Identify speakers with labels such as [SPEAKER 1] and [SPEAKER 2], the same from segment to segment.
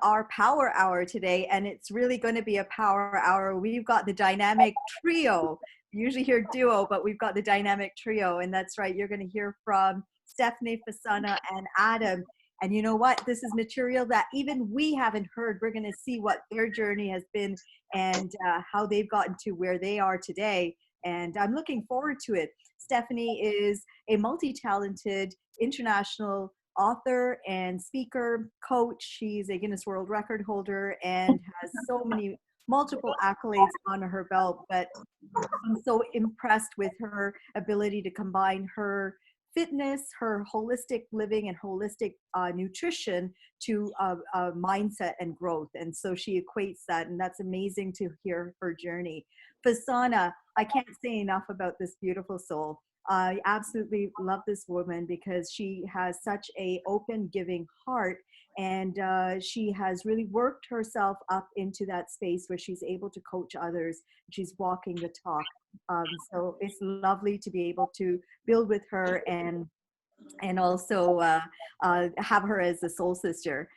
[SPEAKER 1] our power hour today, and it's really going to be a power hour. We've got the dynamic trio. We usually hear duo, but we've got the dynamic trio, and that's right. You're going to hear from Stephanie, Fasana, and Adam. And you know what? This is material that even we haven't heard. We're going to see what their journey has been and how they've gotten to where they are today. And I'm looking forward to it. Stephanie is a multi-talented international author and speaker, coach. She's a Guinness World Record holder and has so many multiple accolades on her belt. But I'm so impressed with her ability to combine her fitness, her holistic living, and holistic nutrition to mindset and growth. And so she equates that, and that's amazing to hear her journey. Fasana, I can't say enough about this beautiful soul. I absolutely love this woman because she has such a open, giving heart, and she has really worked herself up into that space where she's able to coach others. She's walking the talk. So it's lovely to be able to build with her and also have her as a soul sister.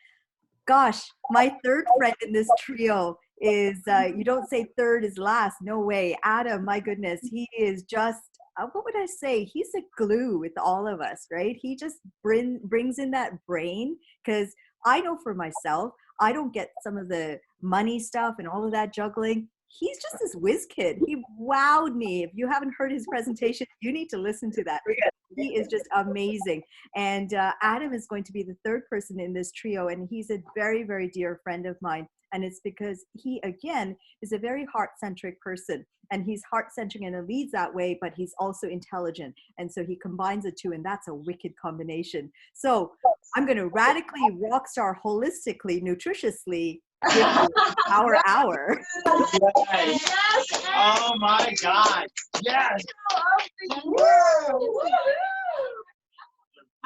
[SPEAKER 1] Gosh, my third friend in this trio is, you don't say third is last, no way. Adam, my goodness, he is just, what would I say? He's a glue with all of us, right? He just brings in that brain, because I know for myself, I don't get some of the money stuff and all of that juggling. He's just this whiz kid. He wowed me. If you haven't heard his presentation, you need to listen to that. He is just amazing. And Adam is going to be the third person in this trio, and he's a very, very dear friend of mine. And it's because he, again, is a very heart-centric person. And he's heart-centric and leads that way, but he's also intelligent. And so he combines the two, and that's a wicked combination. So I'm going to radically rockstar holistically, nutritiously our hour.
[SPEAKER 2] Yes. Oh my God. Yes.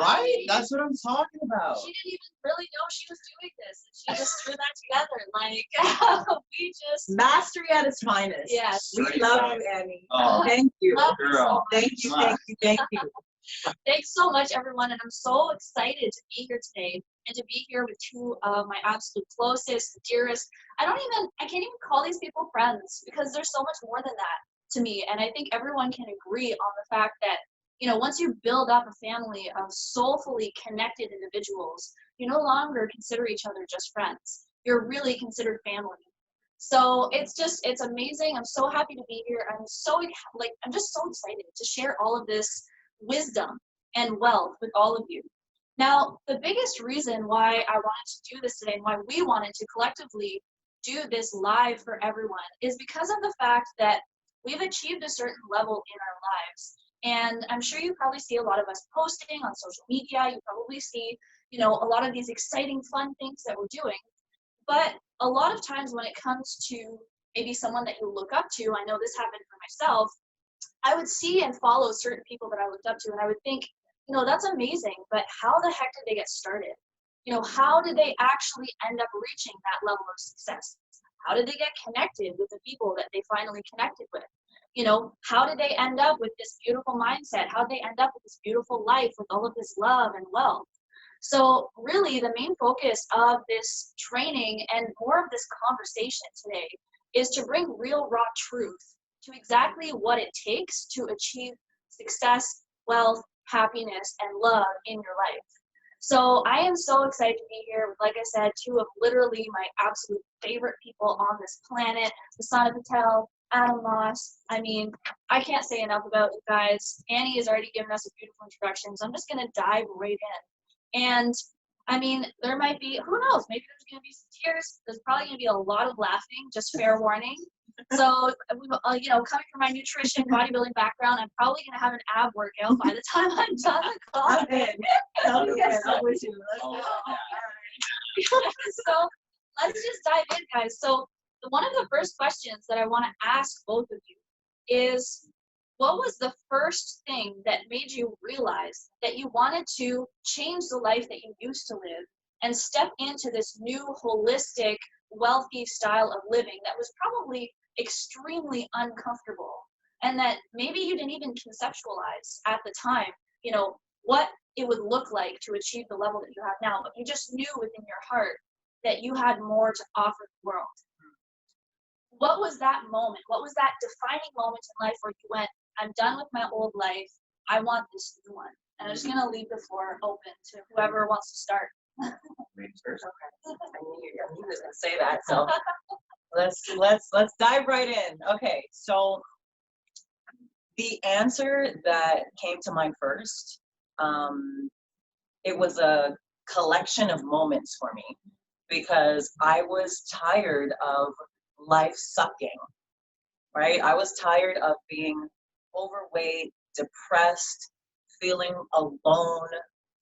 [SPEAKER 2] Right? That's what I'm talking about.
[SPEAKER 3] She didn't even really know she was doing this. And she just threw that together. Like, we just.
[SPEAKER 4] Mastery at its finest.
[SPEAKER 3] Yes.
[SPEAKER 4] We love you, Annie.
[SPEAKER 2] Oh,
[SPEAKER 4] thank you.
[SPEAKER 2] Girl.
[SPEAKER 4] Thank you, thank you, thank you.
[SPEAKER 3] Thanks so much, everyone. And I'm so excited to be here today and to be here with two of my absolute closest, dearest. I can't even call these people friends because there's so much more than that to me. And I think everyone can agree on the fact that, you know, once you build up a family of soulfully connected individuals, you no longer consider each other just friends. You're really considered family. So it's amazing. I'm so happy to be here. I'm just so excited to share all of this wisdom and wealth with all of you. Now, the biggest reason why I wanted to do this today and why we wanted to collectively do this live for everyone is because of the fact that we've achieved a certain level in our lives. And I'm sure you probably see a lot of us posting on social media. You probably see, you know, a lot of these exciting, fun things that we're doing. But a lot of times when it comes to maybe someone that you look up to, I know this happened for myself, I would see and follow certain people that I looked up to, and I would think, you know, that's amazing, but how the heck did they get started? You know, how did they actually end up reaching that level of success? How did they get connected with the people that they finally connected with? You know, how did they end up with this beautiful mindset? How did they end up with this beautiful life with all of this love and wealth? So really the main focus of this training and more of this conversation today is to bring real raw truth to exactly what it takes to achieve success, wealth, happiness, and love in your life. So I am so excited to be here with, like I said, two of literally my absolute favorite people on this planet, Fasana Patel, Adam Moss. I mean, I can't say enough about you guys. Annie has already given us a beautiful introduction, so I'm just going to dive right in. And I mean, there might be, who knows, maybe there's going to be some tears. There's probably going to be a lot of laughing, just fair warning. So, you know, coming from my nutrition, bodybuilding background, I'm probably going to have an ab workout by the time I'm done the class.
[SPEAKER 4] I'm with you.
[SPEAKER 3] So let's just dive in, guys. So one of the first questions that I want to ask both of you is, what was the first thing that made you realize that you wanted to change the life that you used to live and step into this new holistic, wealthy style of living that was probably extremely uncomfortable and that maybe you didn't even conceptualize at the time, you know, what it would look like to achieve the level that you have now, but you just knew within your heart that you had more to offer the world. What was that moment? What was that defining moment in life where you went, I'm done with my old life. I want this new one. And I'm just going to leave the floor open to whoever wants to start.
[SPEAKER 2] Ladies first.
[SPEAKER 4] Okay. I knew you was gonna say that, so let's dive right in. Okay, so the answer that came to mind first, it was a collection of moments for me because I was tired of life sucking, right? I was tired of being overweight, depressed, feeling alone,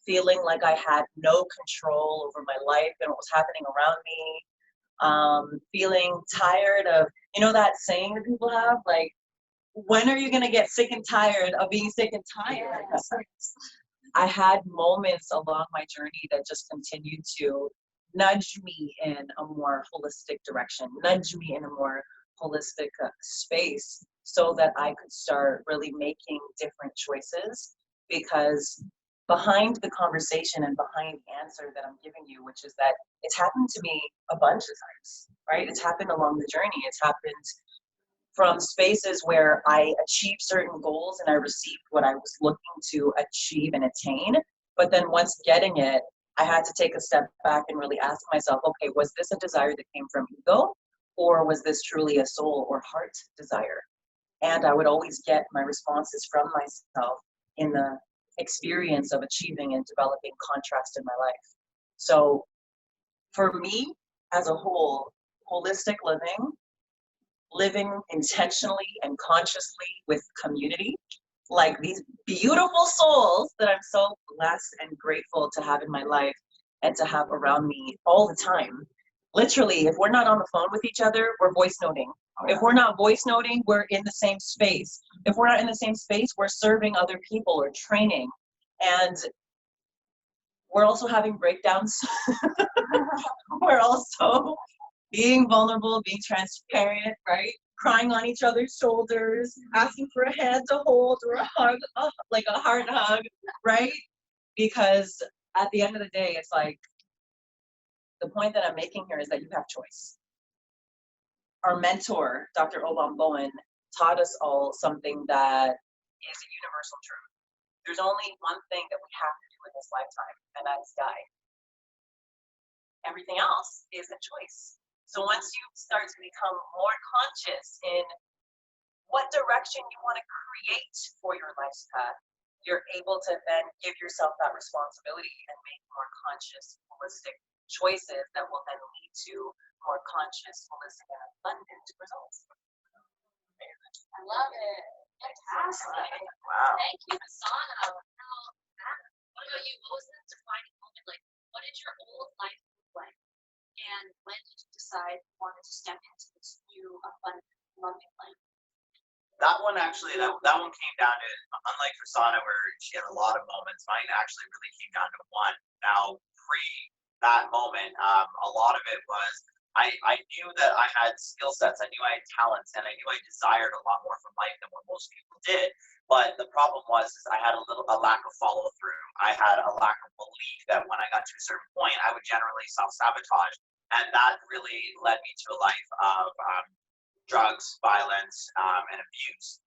[SPEAKER 4] feeling like I had no control over my life and what was happening around me. Feeling tired of, you know, that saying that people have, like, when are you gonna get sick and tired of being sick and tired? I had moments along my journey that just continued to nudge me in a more holistic direction, nudge me in a more holistic space so that I could start really making different choices. Because behind the conversation and behind the answer that I'm giving you, which is that it's happened to me a bunch of times, right? It's happened along the journey. It's happened from spaces where I achieved certain goals and I received what I was looking to achieve and attain. But then once getting it, I had to take a step back and really ask myself, okay, was this a desire that came from ego? Or was this truly a soul or heart desire? And I would always get my responses from myself in the experience of achieving and developing contrast in my life. So for me, as a whole, holistic living intentionally and consciously with community, like these beautiful souls that I'm so blessed and grateful to have in my life and to have around me all the time. Literally, if we're not on the phone with each other, we're voice noting. If we're not voice noting, we're in the same space. If we're not in the same space, we're serving other people or training. And we're also having breakdowns. We're also being vulnerable, being transparent, right? Crying on each other's shoulders, asking for a hand to hold or a hug, like a heart hug, right? Because at the end of the day, it's like, the point that I'm making here is that you have choice. Our mentor, Dr. Boland, taught us all something that is a universal truth. There's only one thing that we have to do in this lifetime, and that's die. Everything else is a choice. So once you start to become more conscious in what direction you want to create for your life's path, you're able to then give yourself that responsibility and make more conscious, holistic choices that will then lead to more conscious, holistic, and abundant results.
[SPEAKER 3] I love it. Fantastic.
[SPEAKER 2] Wow.
[SPEAKER 3] Thank you, Fasana. What about you? What was the defining moment? Like, what did your old life look like? And when did you decide you wanted to step into this new, abundant, loving life?
[SPEAKER 2] That one actually, that one came down to, unlike Fasana where she had a lot of moments, mine actually really came down to one. Now, pre that moment, a lot of it was, I knew that I had skill sets, I knew I had talents, and I knew I desired a lot more from life than what most people did. But the problem was is I had a lack of follow through. I had a lack of belief that when I got to a certain point, I would generally self-sabotage. And that really led me to a life of drugs, violence, and abuse.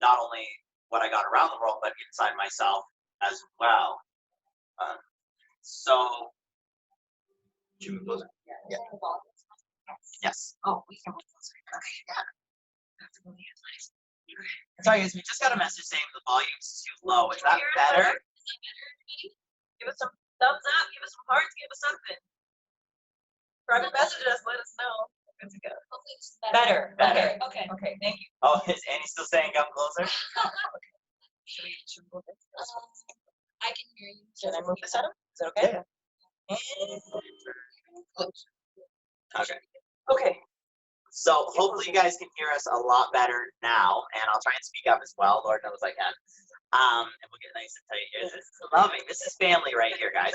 [SPEAKER 2] Not only what I got around the world, but inside myself as well. So, should we close it? Yeah. Yes.
[SPEAKER 3] Oh, we can move closer. Okay, yeah. That's really nice.
[SPEAKER 2] Sorry, guys, we just got a message saying the volume's too low. Is that better?
[SPEAKER 3] Is that better, everybody?
[SPEAKER 4] Give us some thumbs up, give us some hearts, give us something. Private message us, let us know. Good to go.
[SPEAKER 3] Hopefully this is better.
[SPEAKER 4] Better.
[SPEAKER 3] Okay.
[SPEAKER 4] Okay, thank you.
[SPEAKER 2] Oh, is Annie still saying come closer?
[SPEAKER 4] Should we move this?
[SPEAKER 3] I can hear you.
[SPEAKER 4] Should I move this out? Is that okay?
[SPEAKER 2] Yeah. Okay.
[SPEAKER 4] Okay.
[SPEAKER 2] So hopefully you guys can hear us a lot better now, and I'll try and speak up as well. Lord knows I can. And we'll get nice and tight here. This is loving. This is family right here, guys.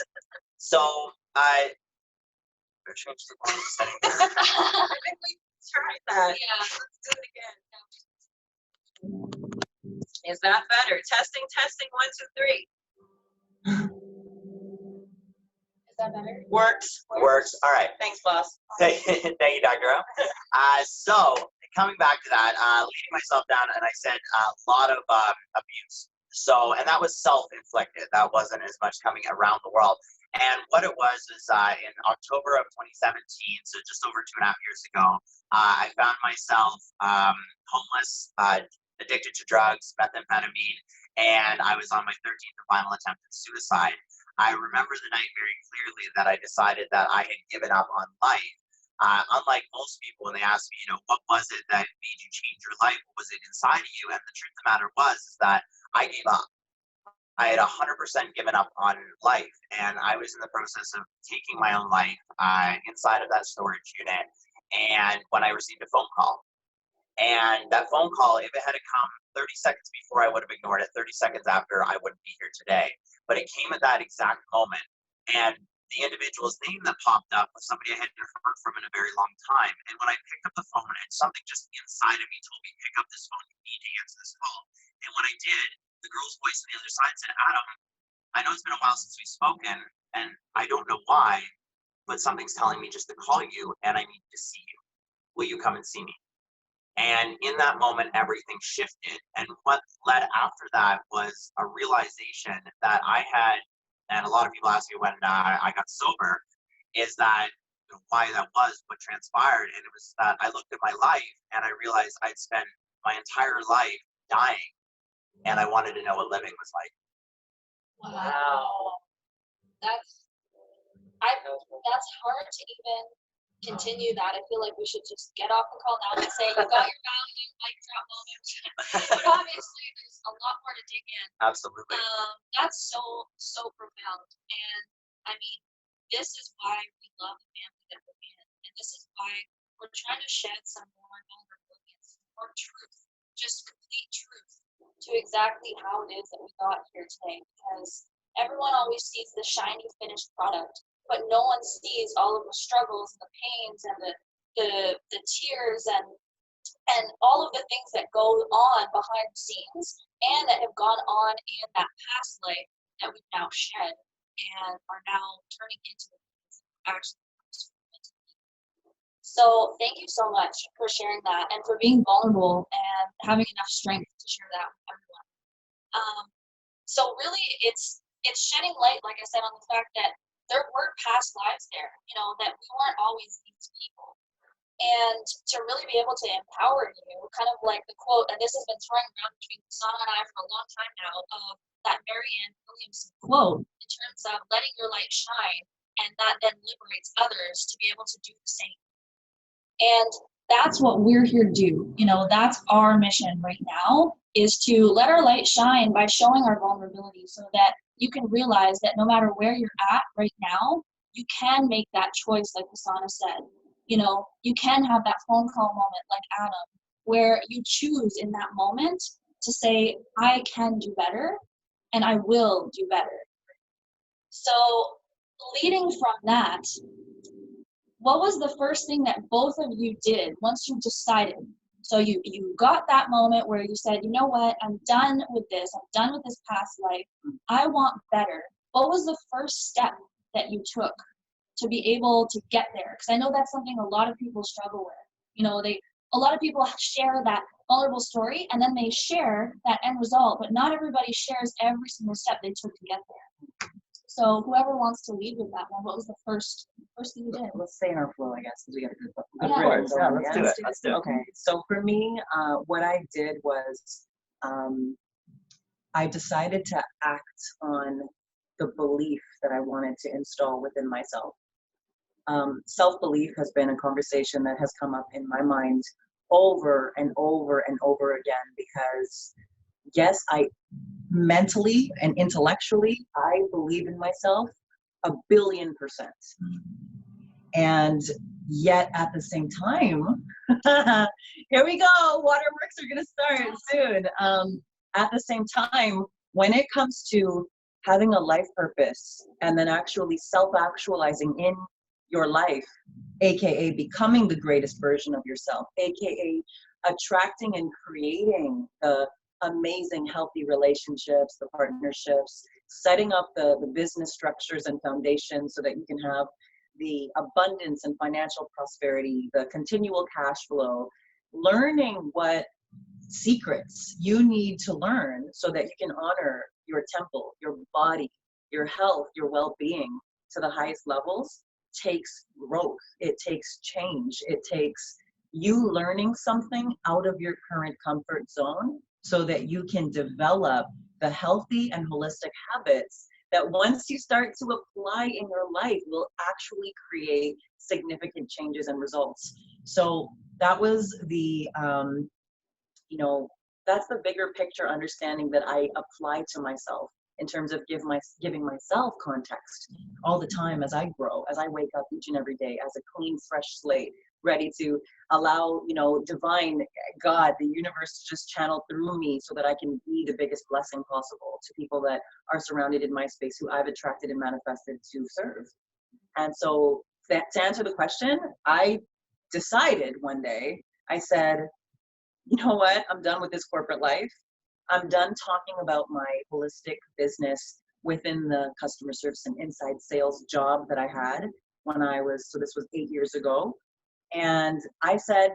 [SPEAKER 2] So I better change the volume setting.
[SPEAKER 4] I think we tried that.
[SPEAKER 3] Yeah.
[SPEAKER 4] Let's do it again. Is that better? Testing, testing, 1, 2, 3.
[SPEAKER 3] Is that better?
[SPEAKER 2] Works. All right.
[SPEAKER 4] Thanks, boss.
[SPEAKER 2] Thank you, Dr. O. So coming back to that, leading myself down, and I said a lot of abuse. So, and that was self-inflicted. That wasn't as much coming around the world. And what it was is in October of 2017, so just over 2.5 years ago, I found myself homeless, addicted to drugs, methamphetamine, and I was on my 13th and final attempt at suicide. I remember the night very clearly that I decided that I had given up on life. Unlike most people, when they ask me, what was it that made you change your life? What was it inside of you? And the truth of the matter is that I gave up. I had 100% given up on life, and I was in the process of taking my own life inside of that storage unit. And when I received a phone call, and that phone call, if it had come 30 seconds before, I would have ignored it. 30 seconds after, I wouldn't be here today. But it came at that exact moment. And the individual's name that popped up was somebody I hadn't heard from in a very long time. And when I picked up the phone, and something just inside of me told me, pick up this phone, you need to answer this call. And when I did, the girl's voice on the other side said, Adam, I know it's been a while since we've spoken, and I don't know why, but something's telling me just to call you, and I need to see you. Will you come and see me? And in that moment, everything shifted. And what led after that was a realization that I had, and a lot of people ask me when I got sober, is that why that was what transpired. And it was that I looked at my life and I realized I'd spent my entire life dying, and I wanted to know what living was like.
[SPEAKER 3] Wow. That's hard to even continue that. I feel like we should just get off the call now and say you got your value, mic drop moment. But obviously there's a lot more to dig in.
[SPEAKER 2] Absolutely.
[SPEAKER 3] That's so profound. And I mean, this is why we love the family that we're in. And this is why we're trying to shed some more vulnerability and some more truth, just complete truth to exactly how it is that we got here today. Because everyone always sees the shiny finished product, but no one sees all of the struggles and the pains and the tears and all of the things that go on behind the scenes and that have gone on in that past life that we've now shed and are now turning into the things that we're actually meant to be. So thank you so much for sharing that and for being vulnerable and having enough strength to share that with everyone. So really it's shedding light, like I said, on the fact that there were past lives there, that we weren't always these people. And to really be able to empower you, kind of like the quote, and this has been throwing around between Fasana and I for a long time now, of that Marianne Williamson quote in terms of letting your light shine, and that then liberates others to be able to do the same. And that's what we're here to do. That's our mission right now, is to let our light shine by showing our vulnerability so that you can realize that no matter where you're at right now, you can make that choice, like Fasana said. You can have that phone call moment like Adam, where you choose in that moment to say, I can do better and I will do better. So leading from that, what was the first thing that both of you did once you decided? So you got that moment where you said, you know what, I'm done with this. I'm done with this past life. I want better. What was the first step that you took to be able to get there? Because I know that's something a lot of people struggle with. A lot of people share that vulnerable story and then they share that end result, but not everybody shares every single step they took to get there. So whoever wants to lead with that one, what was the first thing you did?
[SPEAKER 4] Let's stay in our flow, I guess, because we got a good
[SPEAKER 3] Yeah.
[SPEAKER 2] Yeah, let's do it. Let's do it.
[SPEAKER 4] Okay, so for me, what I did was I decided to act on the belief that I wanted to install within myself. Self-belief has been a conversation that has come up in my mind over and over and over again, because yes, I mentally and intellectually, I believe in myself 1,000,000,000%. And yet at the same time, here we go, waterworks are gonna start soon. At the same time, when it comes to having a life purpose and then actually self-actualizing in your life, AKA becoming the greatest version of yourself, AKA attracting and creating the amazing healthy relationships, the partnerships, setting up the business structures and foundations so that you can have the abundance and financial prosperity, the continual cash flow, learning what secrets you need to learn so that you can honor your temple, your body, your health, your well-being to the highest levels takes growth. It takes change. It takes you learning something out of your current comfort zone so that you can develop the healthy and holistic habits that once you start to apply in your life will actually create significant changes and results. So that was the, that's the bigger picture understanding that I apply to myself in terms of giving myself context all the time as I grow, as I wake up each and every day as a clean, fresh slate, ready to allow, divine God, the universe to just channel through me so that I can be the biggest blessing possible to people that are surrounded in my space who I've attracted and manifested to serve. And so to answer the question, I decided one day, I said, you know what? I'm done with this corporate life. I'm done talking about my holistic business within the customer service and inside sales job that I had when I was, so this was 8 years ago. And I said,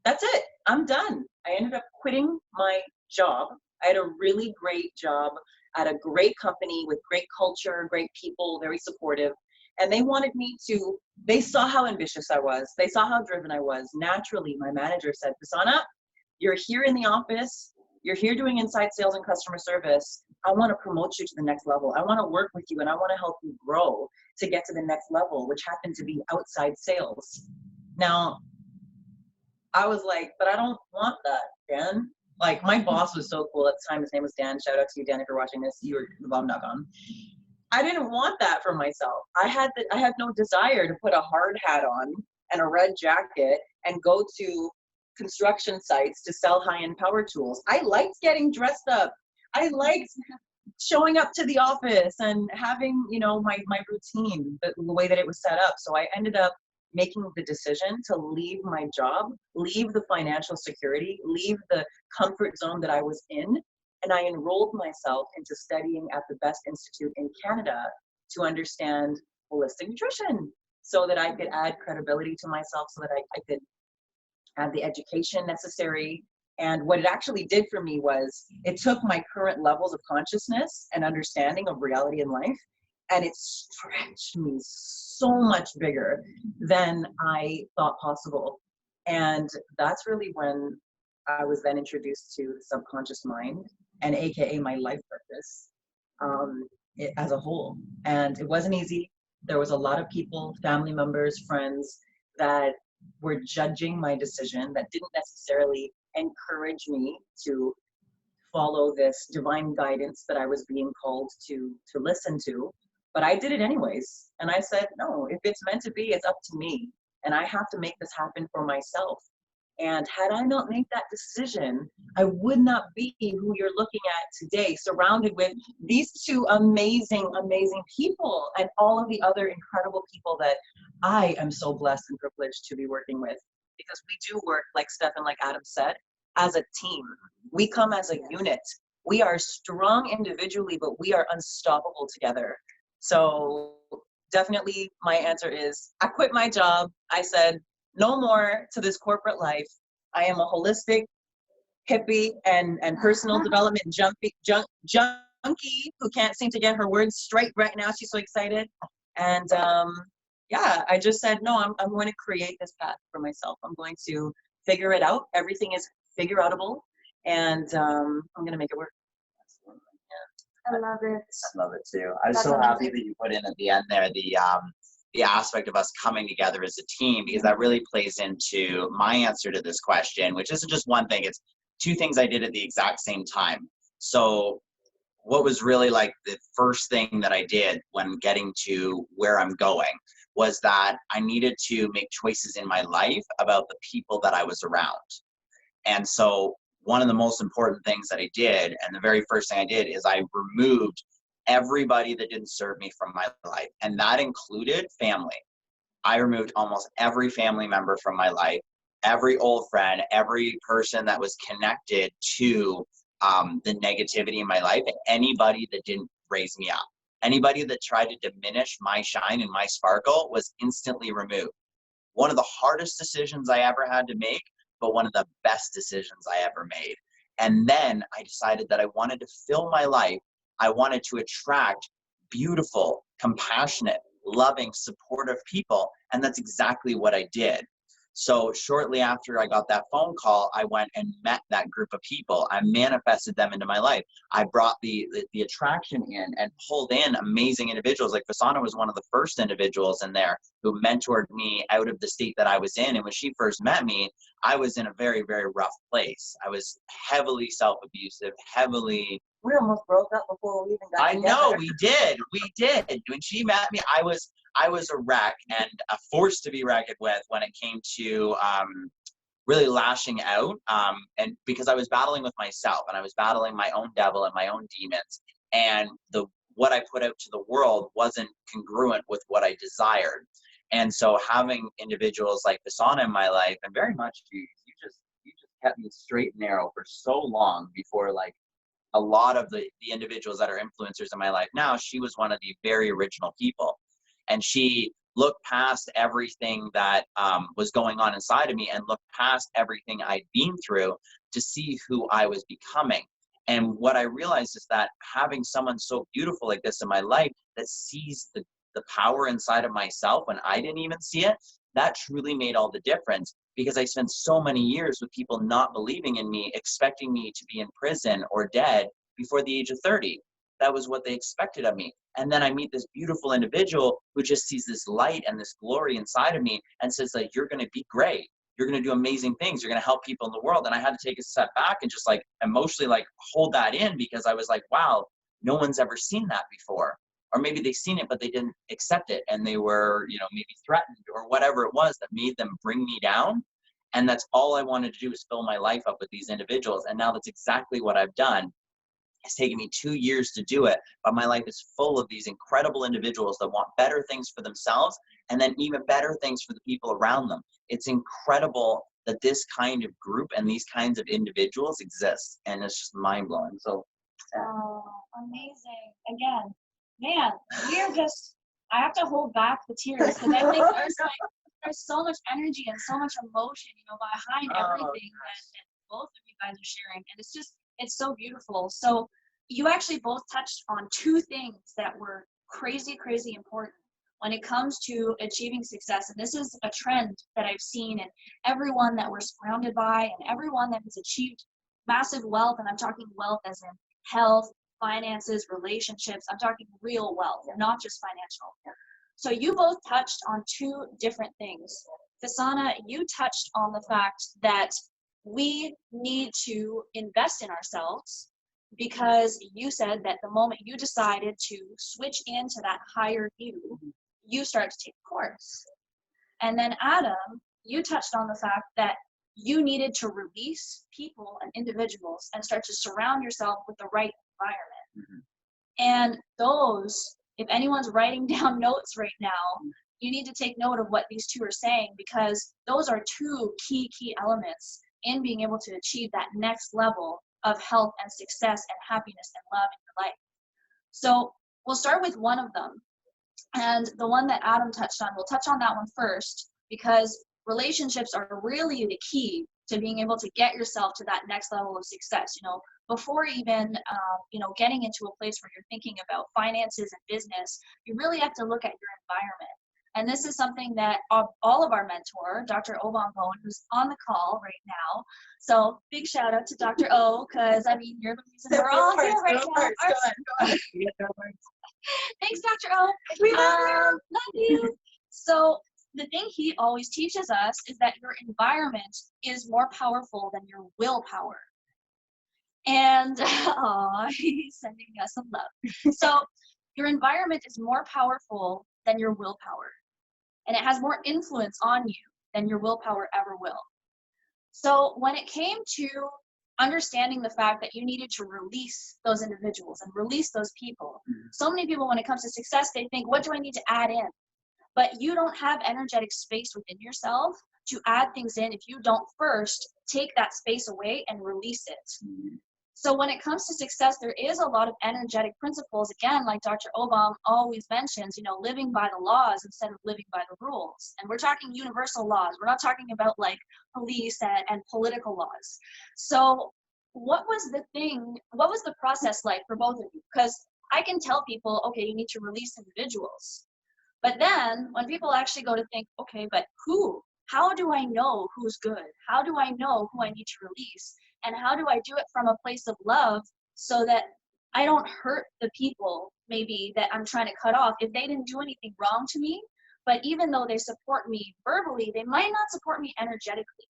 [SPEAKER 4] that's it. I'm done. I ended up quitting my job. I had a really great job at a great company with great culture, great people, very supportive. And they wanted me to, they saw how ambitious I was. They saw how driven I was. Naturally, my manager said, Fasana, you're here in the office. You're here doing inside sales and customer service. I want to promote you to the next level. I want to work with you and I want to help you grow to get to the next level, which happened to be outside sales. Now, I was like, but I don't want that, Dan. Like, my boss was so cool at the time. His name was Dan. Shout out to you, Dan, if you're watching this. You're thebomb.com. I didn't want that for myself. I had no desire to put a hard hat on and a red jacket and go to construction sites to sell high-end power tools. I liked getting dressed up. I liked showing up to the office and having, my routine, the way that it was set up. So I ended up making the decision to leave my job, leave the financial security, leave the comfort zone that I was in. And I enrolled myself into studying at the best institute in Canada to understand holistic nutrition so that I could add credibility to myself, so that I could have the education necessary. And what it actually did for me was it took my current levels of consciousness and understanding of reality in life, and it stretched me so much bigger than I thought possible. And that's really when I was then introduced to the subconscious mind, and AKA my life purpose as a whole. And it wasn't easy. There was a lot of people, family members, friends that were judging my decision, that didn't necessarily encourage me to follow this divine guidance that I was being called to listen to. But I did it anyways. And I said, no, if it's meant to be, it's up to me. And I have to make this happen for myself. And had I not made that decision, I would not be who you're looking at today, surrounded with these two amazing, amazing people and all of the other incredible people that I am so blessed and privileged to be working with. Because we do work, like Steph and like Adam said, as a team. We come as a unit. We are strong individually, but we are unstoppable together. So definitely my answer is, I quit my job. I said, no more to this corporate life. I am a holistic hippie and personal development junkie who can't seem to get her words straight right now. She's so excited. And yeah, I just said, no, I'm going to create this path for myself. I'm going to figure it out. Everything is figure outable, and I'm going to make it work.
[SPEAKER 3] I love it.
[SPEAKER 2] I love it too. I'm so happy that you put in at the end there the aspect of us coming together as a team, because that really plays into my answer to this question, which isn't just one thing, it's two things I did at the exact same time. So what was really like the first thing that I did when getting to where I'm going was that I needed to make choices in my life about the people that I was around. And so one of the most important things that I did, and the very first thing I did, is I removed everybody that didn't serve me from my life. And that included family. I removed almost every family member from my life, every old friend, every person that was connected to the negativity in my life, and anybody that didn't raise me up. Anybody that tried to diminish my shine and my sparkle was instantly removed. One of the hardest decisions I ever had to make, but one of the best decisions I ever made. And then I decided that I wanted to fill my life. I wanted to attract beautiful, compassionate, loving, supportive people. And that's exactly what I did. So shortly after I got that phone call, I went and met that group of people. I manifested them into my life. I brought the attraction in and pulled in amazing individuals. Like Fasana was one of the first individuals in there who mentored me out of the state that I was in. And when she first met me, I was in a very, very rough place. I was heavily self-abusive, heavily.
[SPEAKER 4] We almost broke up before we even got together.
[SPEAKER 2] I know, we did. When she met me, I was a wreck and a force to be reckoned with when it came to really lashing out. And because I was battling with myself and I was battling my own devil and my own demons, and what I put out to the world wasn't congruent with what I desired. And so having individuals like Fasana in my life, and very much you just kept me straight and narrow for so long before, like, a lot of the individuals that are influencers in my life now. She was one of the very original people. And she looked past everything that was going on inside of me and looked past everything I'd been through to see who I was becoming. And what I realized is that having someone so beautiful like this in my life that sees the power inside of myself when I didn't even see it, that truly made all the difference, because I spent so many years with people not believing in me, expecting me to be in prison or dead before the age of 30. That was what they expected of me. And then I meet this beautiful individual who just sees this light and this glory inside of me and says, like, you're going to be great. You're going to do amazing things. You're going to help people in the world. And I had to take a step back and just like emotionally like hold that in, because I was like, wow, no one's ever seen that before. Or maybe they've seen it, but they didn't accept it. And they were, maybe threatened or whatever it was that made them bring me down. And that's all I wanted to do, is fill my life up with these individuals. And now that's exactly what I've done. It's taken me 2 years to do it, but my life is full of these incredible individuals that want better things for themselves and then even better things for the people around them. It's incredible that this kind of group and these kinds of individuals exist, and it's just mind-blowing. So
[SPEAKER 3] oh, amazing. Again, man, I have to hold back the tears, because I think there's so much energy and so much emotion, behind everything that both of you guys are sharing. And it's so beautiful. So you actually both touched on two things that were crazy, crazy important when it comes to achieving success. And this is a trend that I've seen in everyone that we're surrounded by and everyone that has achieved massive wealth. And I'm talking wealth as in health, finances, relationships. I'm talking real wealth, not just financial. So you both touched on two different things. Fasana, you touched on the fact that we need to invest in ourselves, because you said that the moment you decided to switch into that higher you start to take a course. And then Adam, you touched on the fact that you needed to release people and individuals and start to surround yourself with the right environment. And those, if anyone's writing down notes right now, you need to take note of what these two are saying, because those are two key elements in being able to achieve that next level of health and success and happiness and love in your life. So we'll start with one of them. And the one that Adam touched on, we'll touch on that one first, because relationships are really the key to being able to get yourself to that next level of success. Before even, getting into a place where you're thinking about finances and business, you really have to look at your environment. And this is something that all of our mentor, Dr. Boland, who's on the call right now. So big shout out to Dr. O, because you're the reason we're all here right now. Thanks, Dr. O.
[SPEAKER 4] We love
[SPEAKER 3] you. So the thing he always teaches us is that your environment is more powerful than your willpower. And he's sending us some love. So your environment is more powerful than your willpower. And it has more influence on you than your willpower ever will. So when it came to understanding the fact that you needed to release those individuals and release those people, so many people, when it comes to success, they think, what do I need to add in? But you don't have energetic space within yourself to add things in if you don't first take that space away and release it. So when it comes to success, there is a lot of energetic principles. Again, like Dr. Obam always mentions, living by the laws instead of living by the rules. And we're talking universal laws. We're not talking about like police and political laws. So what was the process like for both of you? Because I can tell people, okay, you need to release individuals. But then when people actually go to think, okay, but who? How do I know who's good? How do I know who I need to release? And how do I do it from a place of love so that I don't hurt the people maybe that I'm trying to cut off if they didn't do anything wrong to me? But even though they support me verbally, they might not support me energetically.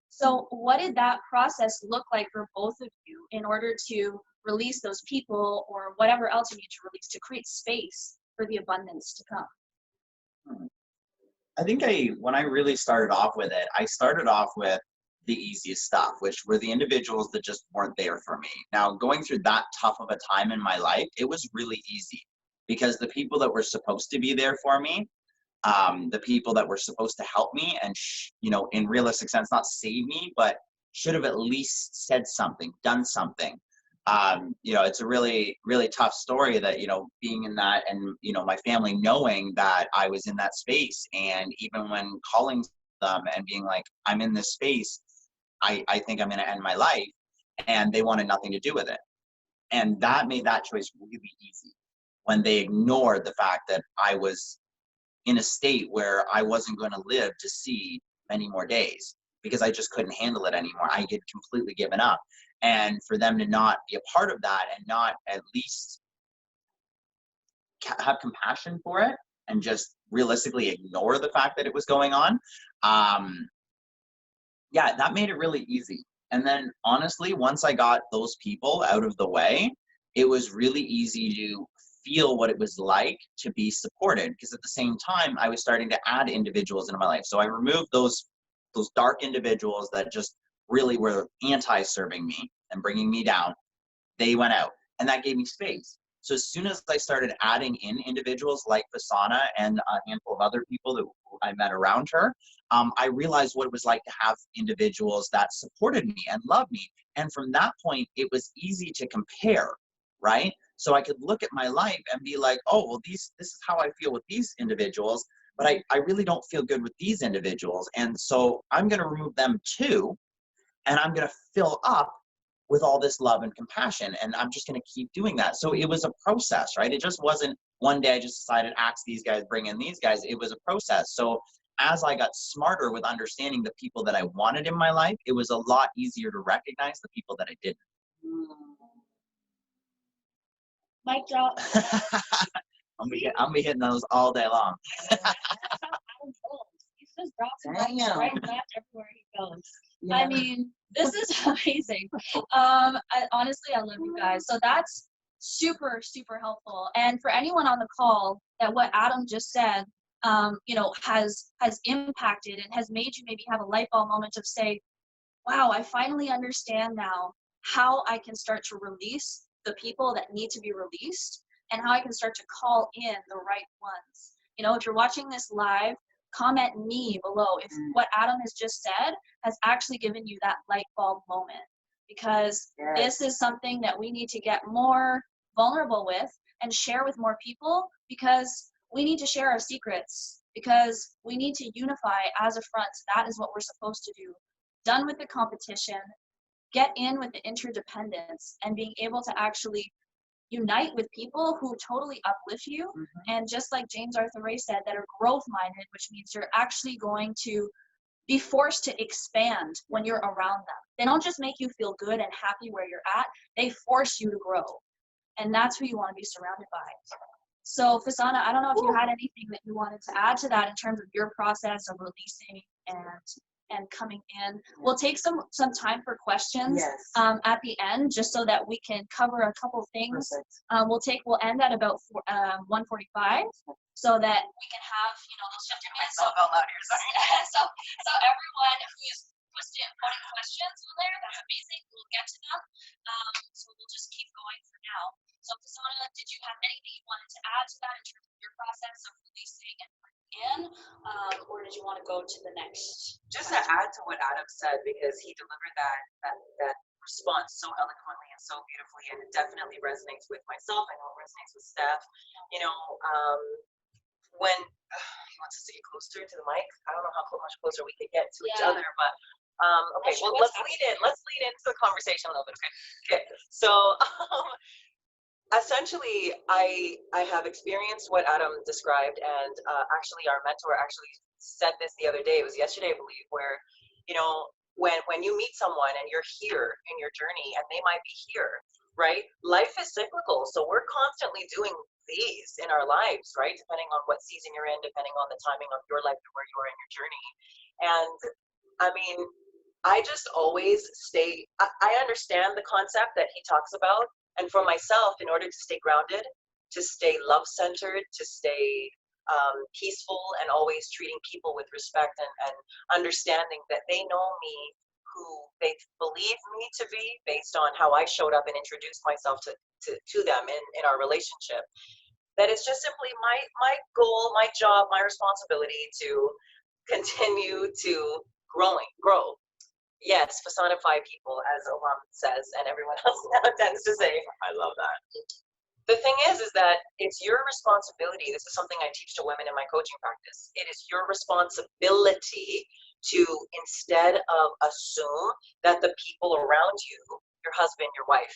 [SPEAKER 3] So what did that process look like for both of you in order to release those people or whatever else you need to release to create space for the abundance to come?
[SPEAKER 2] I think when I really started off with it, I started off with the easiest stuff, which were the individuals that just weren't there for me. Now, going through that tough of a time in my life, it was really easy because the people that were supposed to be there for me, the people that were supposed to help me and, in realistic sense, not save me, but should have at least said something, done something. It's a really, really tough story that, being in that and, my family knowing that I was in that space. And even when calling them and being like, I'm in this space, I think I'm going to end my life. And they wanted nothing to do with it. And that made that choice really easy when they ignored the fact that I was in a state where I wasn't going to live to see many more days because I just couldn't handle it anymore. I had completely given up. And for them to not be a part of that and not at least have compassion for it and just realistically ignore the fact that it was going on, that made it really easy. And then honestly, once I got those people out of the way, it was really easy to feel what it was like to be supported, because at the same time I was starting to add individuals into my life. So I removed those dark individuals that just really were anti-serving me and bringing me down. They went out, and that gave me space. So as soon as I started adding in individuals like Fasana and a handful of other people that I met around her, I realized what it was like to have individuals that supported me and loved me. And from that point, it was easy to compare, right? So I could look at my life and be like, oh, well, this is how I feel with these individuals, but I really don't feel good with these individuals. And so I'm going to remove them too, and I'm going to fill up with all this love and compassion. And I'm just going to keep doing that. So it was a process, right? It just wasn't one day I just decided, axe these guys, bring in these guys. It was a process. So as I got smarter with understanding the people that I wanted in my life, it was a lot easier to recognize the people that I didn't.
[SPEAKER 3] Mic drop.
[SPEAKER 2] I'm gonna be hitting those all day long.
[SPEAKER 3] That's how Adam goes. He just drops mics right and left everywhere he goes. Yeah. I mean, this is amazing. Honestly, I love you guys. So that's super, super helpful. And for anyone on the call, that what Adam just said, has impacted and has made you maybe have a light bulb moment of say, wow, I finally understand now how I can start to release the people that need to be released and how I can start to call in the right ones. If you're watching this live, comment me below if what Adam has just said has actually given you that light bulb moment, because this is something that we need to get more vulnerable with and share with more people, because we need to share our secrets, because we need to unify as a front. That is what we're supposed to do. Done with the competition, get in with the interdependence and being able to actually unite with people who totally uplift you. And just like James Arthur Ray said, that are growth minded, which means you're actually going to be forced to expand when you're around them. They don't just make you feel good and happy where you're at, they force you to grow. And that's who you want to be surrounded by. So Fasana, I don't know if you had anything that you wanted to add to that in terms of your process of releasing and coming in. We'll take some time for questions at the end, just so that we can cover a couple things. We'll end at about 1:45, so that we can have those 50 minutes. So everyone who's putting questions on there, that's amazing. We'll get to them. So we'll just keep going for now. So Fasana, did you have anything you wanted to add to that in terms of your process of releasing and bringing in, or did you want to go to the next?
[SPEAKER 4] Just to add to what Adam said, because he delivered that response so eloquently and so beautifully, and it definitely resonates with myself. I know it resonates with Steph. You know, when he wants us to get closer to the mic. I don't know how much closer we could get to each other, but okay. Well, let's lead in. Let's lead into the conversation a little bit. Okay. So essentially, I have experienced what Adam described, and actually, our mentor actually said this the other day. It was yesterday, I believe, where you know when you meet someone and you're here in your journey, and they might be here, right? Life is cyclical, so we're constantly doing these in our lives, right? Depending on what season you're in, depending on the timing of your life and where you are in your journey. And I mean, I just always stay, I understand the concept that he talks about. And for myself, in order to stay grounded, to stay love-centered, to stay peaceful, and always treating people with respect, and understanding that they know me who they believe me to be based on how I showed up and introduced myself to them in our relationship. That it's just simply my goal, my job, my responsibility to continue to grow. Yes, personify people, as Olam says, and everyone else now tends to say. I love that. The thing is that it's your responsibility. This is something I teach to women in my coaching practice. It is your responsibility to, instead of assume that the people around you, your husband, your wife,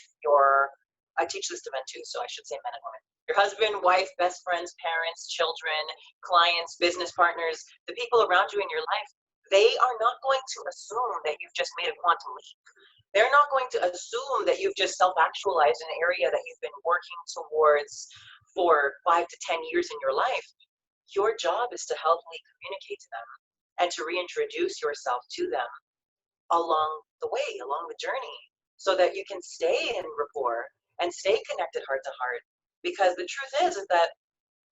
[SPEAKER 4] I teach this to men too, so I should say men and women. Your husband, wife, best friends, parents, children, clients, business partners, the people around you in your life, they are not going to assume that you've just made a quantum leap. They're not going to assume that you've just self-actualized in an area that you've been working towards for 5 to 10 years in your life. Your job is to healthily communicate to them and to reintroduce yourself to them along the way, along the journey, so that you can stay in rapport and stay connected heart to heart. Because the truth is that,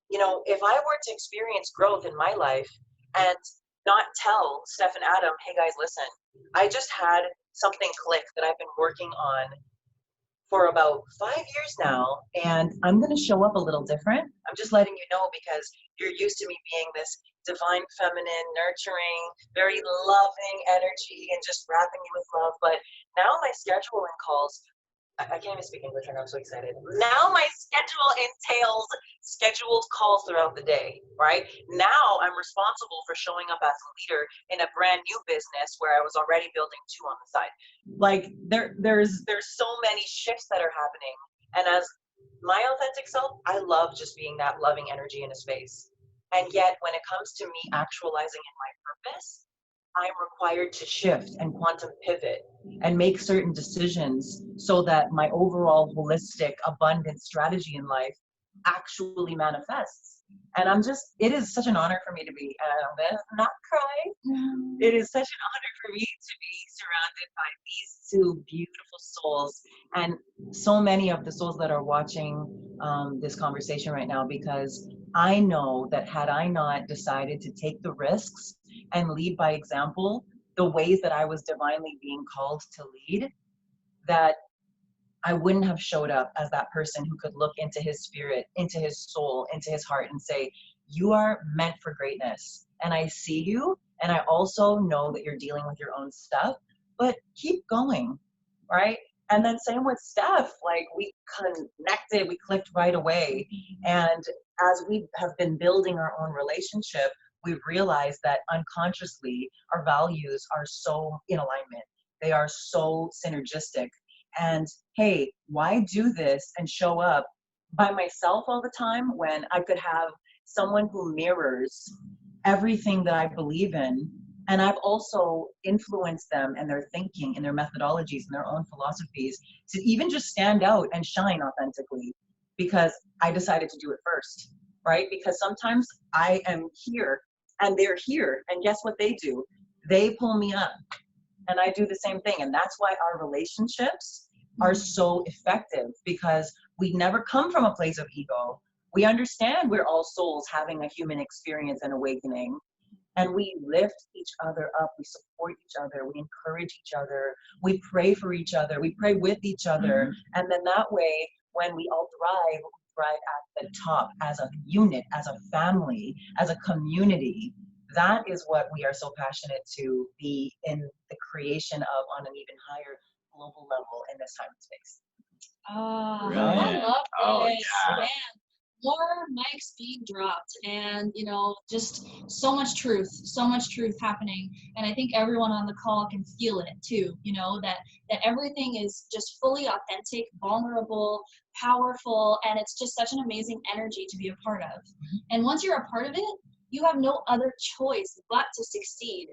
[SPEAKER 4] you know, if I were to experience growth in my life and not tell Steph and Adam, hey guys, listen, I just had something click that I've been working on for about 5 years now, and I'm going to show up a little different. I'm just letting you know because you're used to me being this divine, feminine, nurturing, very loving energy and just wrapping you with love. But now my scheduling calls, I can't even speak English right now, I'm so excited. Now my schedule entails scheduled calls throughout the day, right? Now I'm responsible for showing up as a leader in a brand new business where I was already building 2 on the side. Like there's so many shifts that are happening. And as my authentic self, I love just being that loving energy in a space. And yet when it comes to me actualizing in my purpose, I'm required to shift and quantum pivot and make certain decisions so that my overall holistic, abundant strategy in life actually manifests. And it is such an honor for me to be, not cry. It is such an honor for me to be surrounded by these 2 beautiful souls, and so many of the souls that are watching this conversation right now, because I know that had I not decided to take the risks and lead by example, the ways that I was divinely being called to lead, that I wouldn't have showed up as that person who could look into his spirit, into his soul, into his heart and say, you are meant for greatness. And I see you. And I also know that you're dealing with your own stuff, but keep going, right? And then same with Steph, like we connected, we clicked right away. And as we have been building our own relationship, we've realized that unconsciously our values are so in alignment. They are so synergistic. And hey, why do this and show up by myself all the time when I could have someone who mirrors everything that I believe in? And I've also influenced them and their thinking and their methodologies and their own philosophies to even just stand out and shine authentically, because I decided to do it first, right? Because sometimes I am here and they're here, and guess what they do? They pull me up, and I do the same thing. And that's why our relationships are so effective, because we never come from a place of ego. We understand we're all souls having a human experience and awakening, and we lift each other up, we support each other, we encourage each other, we pray for each other, we pray with each other. And then that way, when we all thrive, we thrive at the top as a unit, as a family, as a community. That is what we are so passionate to be in the creation of on an even higher global level in this time and space.
[SPEAKER 3] Oh,
[SPEAKER 2] Brilliant.
[SPEAKER 3] I love
[SPEAKER 2] Oh,
[SPEAKER 3] this.
[SPEAKER 2] yeah.
[SPEAKER 3] Man, more mics being dropped, and just so much truth happening. And I think everyone on the call can feel it too. That everything is just fully authentic, vulnerable, powerful, and it's just such an amazing energy to be a part of. And once you're a part of it, you have no other choice but to succeed.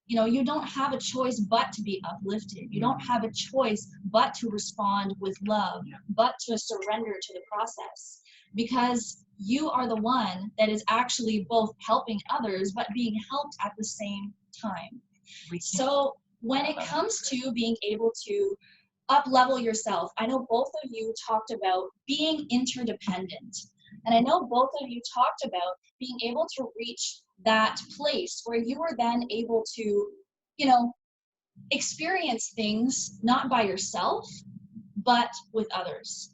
[SPEAKER 3] You don't have a choice but to be uplifted. You don't have a choice but to respond with love, but to surrender to the process, because you are the one that is actually both helping others but being helped at the same time. So when it comes to being able to up-level yourself, I know both of you talked about being interdependent. And I know both of you talked about being able to reach that place where you were then able to, experience things not by yourself, but with others.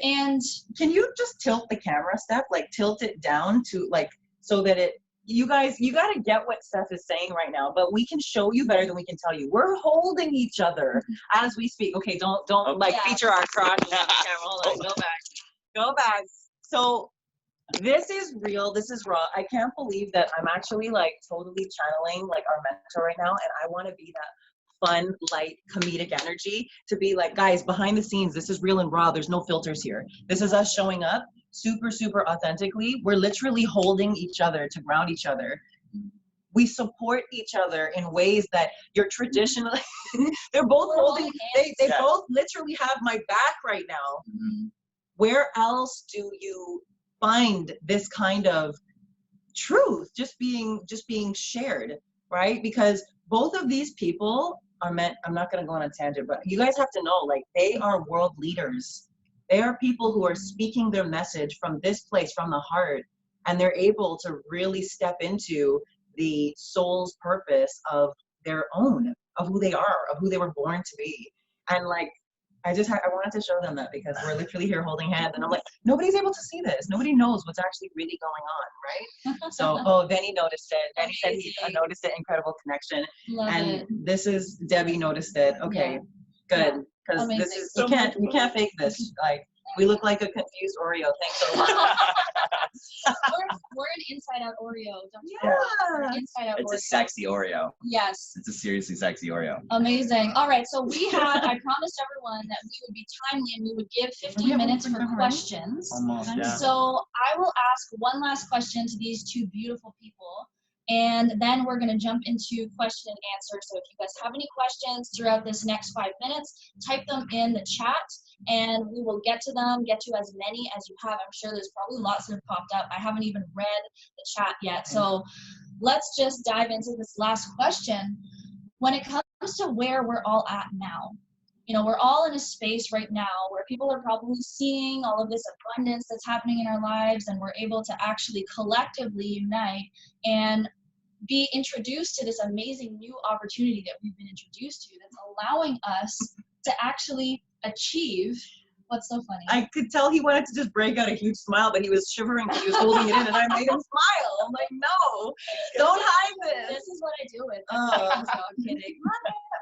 [SPEAKER 3] And
[SPEAKER 4] Can you just tilt the camera, Steph? Like tilt it down to so that you guys, you got to get what Steph is saying right now, but we can show you better than we can tell you. We're holding each other as we speak. Okay, don't feature our crotch on the camera. Hold on, go back. So this is real. This is raw. I can't believe that I'm actually totally channeling our mentor right now, and I want to be that fun, light, comedic energy to be guys, behind the scenes, this is real and raw. There's no filters here. This is us showing up super, super authentically. We're literally holding each other to ground each other. We support each other in ways that you're traditionally, they're both holding, they both literally have my back right now. Where else do you find this kind of truth just being shared, right? Because both of these people are meant, I'm not going to go on a tangent, but you guys have to know, they are world leaders. They are people who are speaking their message from this place, from the heart, and they're able to really step into the soul's purpose of their own, of who they are, of who they were born to be. And I wanted to show them that, because we're literally here holding hands, and I'm nobody's able to see this. Nobody knows what's actually really going on, right? So, Benny noticed it. Benny said he noticed it. Incredible connection.
[SPEAKER 3] Love
[SPEAKER 4] And
[SPEAKER 3] it.
[SPEAKER 4] this is Debbie noticed it. Okay, good. Because this is you can't fake this. We look like a confused Oreo. Thanks so much.
[SPEAKER 3] we're an inside out Oreo, don't you?
[SPEAKER 4] Yeah.
[SPEAKER 3] Inside out
[SPEAKER 2] It's
[SPEAKER 3] Oreo.
[SPEAKER 2] a sexy Oreo.
[SPEAKER 3] Yes.
[SPEAKER 2] It's a seriously sexy Oreo.
[SPEAKER 3] Amazing. All right, so I promised everyone that we would be timely and we would give 15 minutes for questions.
[SPEAKER 2] Almost, yeah.
[SPEAKER 3] So I will ask one last question to these two beautiful people, and then we're going to jump into question and answer. So if you guys have any questions throughout this next 5 minutes, type them in the chat, and we will get to them, get to as many as you have. I'm sure there's probably lots that have popped up. I haven't even read the chat yet. So let's just dive into this last question. When it comes to where we're all at now, we're all in a space right now where people are probably seeing all of this abundance that's happening in our lives, and we're able to actually collectively unite and be introduced to this amazing new opportunity that we've been introduced to, that's allowing us to actually achieve. What's so funny?
[SPEAKER 4] I could tell he wanted to just break out a huge smile, but he was shivering because he was holding it in, and I made him smile. I'm no, don't hide this.
[SPEAKER 3] This is what I do with I'm kidding.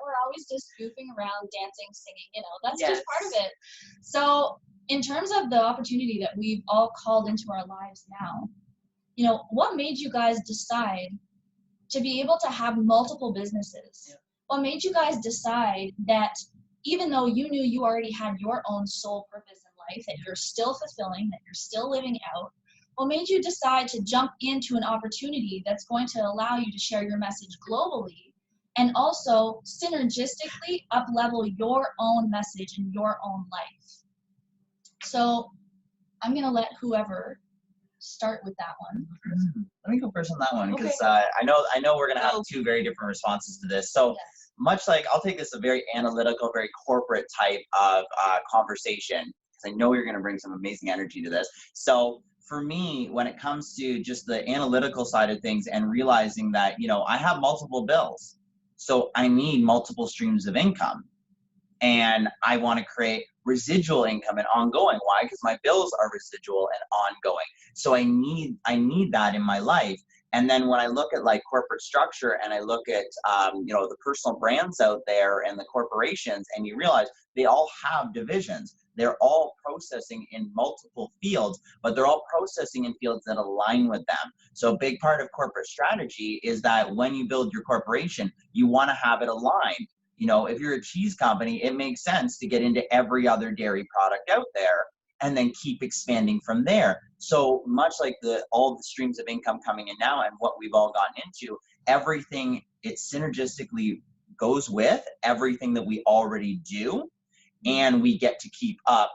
[SPEAKER 3] We're always just goofing around, dancing, singing, that's just part of it. So in terms of the opportunity that we've all called into our lives now, what made you guys decide to be able to have multiple businesses? Yeah. What made you guys decide that even though you knew you already had your own soul purpose in life, that you're still fulfilling, that you're still living out, what made you decide to jump into an opportunity that's going to allow you to share your message globally and also synergistically up-level your own message in your own life? So I'm going to let whoever start with that one.
[SPEAKER 2] Let me go first on that one, because I know we're gonna have two very different responses to this. So much I'll take this a very analytical, very corporate type of conversation, because I know you're gonna bring some amazing energy to this. So for me, when it comes to just the analytical side of things and realizing that I have multiple bills, so I need multiple streams of income, and I want to create residual income and ongoing. Why? Because my bills are residual and ongoing. So I need that in my life. And then when I look at like corporate structure and I look at, the personal brands out there and the corporations, and you realize they all have divisions. They're all processing in multiple fields, but they're all processing in fields that align with them. So a big part of corporate strategy is that when you build your corporation, you want to have it aligned. If you're a cheese company, it makes sense to get into every other dairy product out there and then keep expanding from there. So much like all the streams of income coming in now and what we've all gotten into, everything, it synergistically goes with everything that we already do, and we get to keep up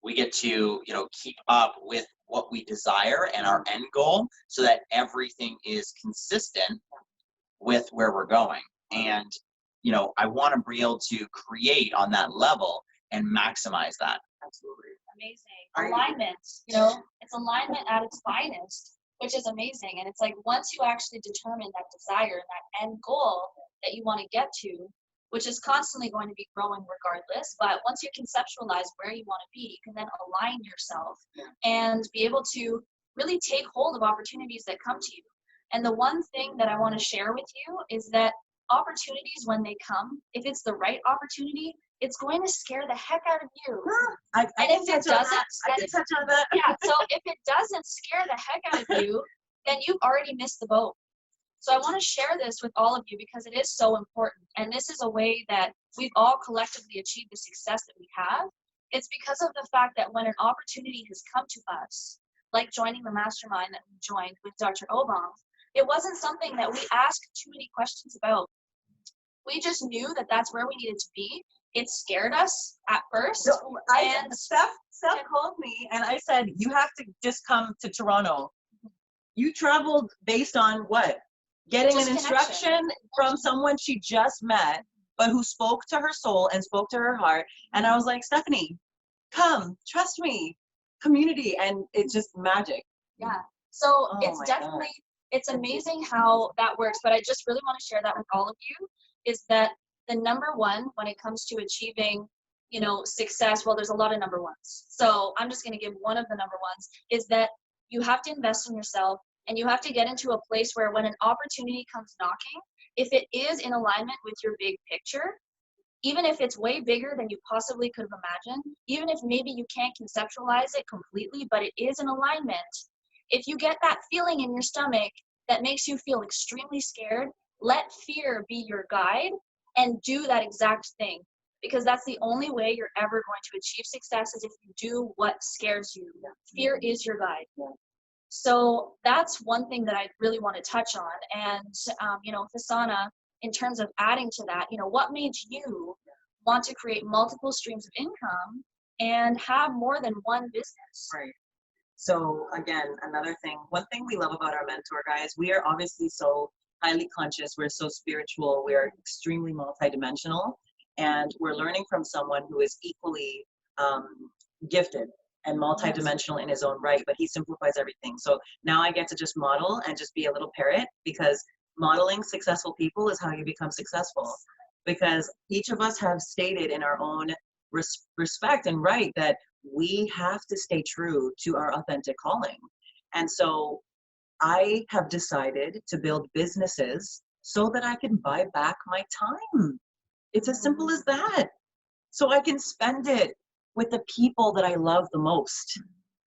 [SPEAKER 2] we get to keep up with what we desire and our end goal, so that everything is consistent with where we're going. And I want to be able to create on that level and maximize that.
[SPEAKER 4] Absolutely.
[SPEAKER 3] Amazing. Alignment, it's alignment at its finest, which is amazing. And it's like, once you actually determine that desire, that end goal that you want to get to, which is constantly going to be growing regardless, but once you conceptualize where you want to be, you can then align yourself and be able to really take hold of opportunities that come to you. And the one thing that I want to share with you is that opportunities, when they come, if it's the right opportunity, it's going to scare the heck out of you.
[SPEAKER 4] I
[SPEAKER 3] if it doesn't,
[SPEAKER 4] I can touch on that.
[SPEAKER 3] yeah, so if it doesn't scare the heck out of you, then you've already missed the boat. So I want to share this with all of you because it is so important. And this is a way that we've all collectively achieved the success that we have. It's because of the fact that when an opportunity has come to us, like joining the mastermind that we joined with Dr. Obong, it wasn't something that we asked too many questions about. We just knew that that's where we needed to be. It scared us at first.
[SPEAKER 4] So Steph called me and I said, you have to just come to Toronto. You traveled based on what? Getting
[SPEAKER 3] Just
[SPEAKER 4] an instruction from someone she just met, but who spoke to her soul and spoke to her heart. And I was like, Stephanie, come, trust me, community. And it's just magic.
[SPEAKER 3] Yeah. So it's definitely, it's amazing how that works. But I just really want to share that with all of you, is that the number one when it comes to achieving, success, well, there's a lot of number ones. So I'm just going to give one of the number ones, is that you have to invest in yourself. And you have to get into a place where when an opportunity comes knocking, if it is in alignment with your big picture, even if it's way bigger than you possibly could have imagined, even if maybe you can't conceptualize it completely, but it is in alignment, if you get that feeling in your stomach that makes you feel extremely scared, let fear be your guide and do that exact thing. Because that's the only way you're ever going to achieve success, is if you do what scares you. Fear is your guide. So that's one thing that I really want to touch on. And, Fasana, in terms of adding to that, what made you want to create multiple streams of income and have more than one business?
[SPEAKER 4] Right. So again, another thing, one thing we love about our mentor, guys, we are obviously so highly conscious. We're so spiritual. We are extremely multidimensional. And we're learning from someone who is equally gifted and multidimensional in his own right, but he simplifies everything. So now I get to just model and just be a little parrot, because modeling successful people is how you become successful. Because each of us have stated in our own respect and right that we have to stay true to our authentic calling. And so I have decided to build businesses so that I can buy back my time. It's as simple as that. So I can spend it with the people that I love the most.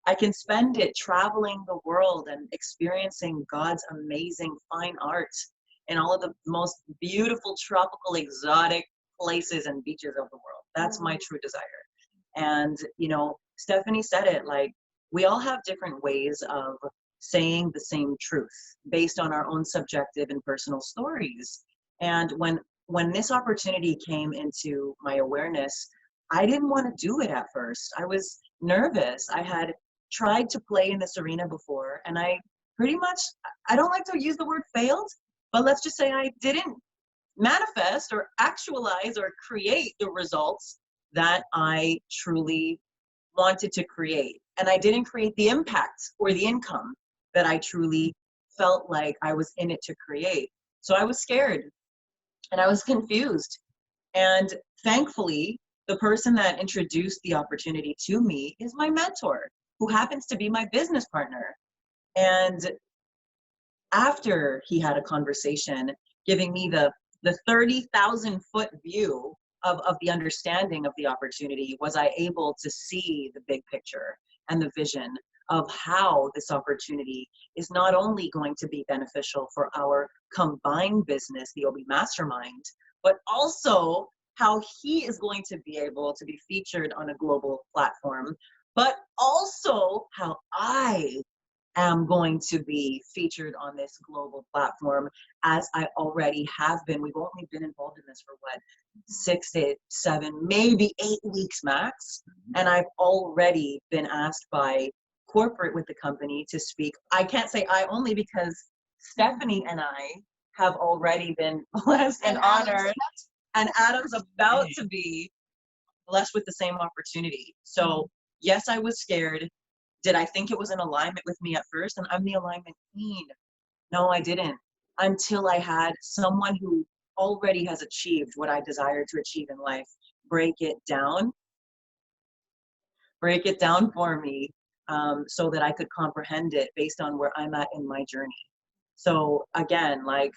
[SPEAKER 4] I can spend it traveling the world and experiencing God's amazing fine art in all of the most beautiful, tropical, exotic places and beaches of the world. That's my true desire. And, Stephanie said it, like, we all have different ways of saying the same truth based on our own subjective and personal stories. And when this opportunity came into my awareness, I didn't want to do it at first. I was nervous. I had tried to play in this arena before, and I pretty much, I don't like to use the word failed, but let's just say I didn't manifest or actualize or create the results that I truly wanted to create. And I didn't create the impact or the income that I truly felt like I was in it to create. So I was scared and I was confused. And thankfully, the person that introduced the opportunity to me is my mentor. who happens to be my business partner. And after he had a conversation giving me the 30,000 foot view of the understanding of the opportunity, was I able to see the big picture and the vision of how this opportunity is not only going to be beneficial for our combined business, the OB Mastermind, but also how he is going to be able to be featured on a global platform, but also how I am going to be featured on this global platform, as I already have been. We've only been involved in this for what, 6 to 7, maybe 8 weeks max. And I've already been asked by corporate with the company to speak. I can't say I only, because Stephanie and I have already been blessed and honored, and Adam's about to be blessed with the same opportunity. So yes, I was scared. Did I think it was in alignment with me at first? And I'm the alignment queen. No, I didn't. Until I had someone who already has achieved what I desired to achieve in life break it down for me, so that I could comprehend it based on where I'm at in my journey. So again, like,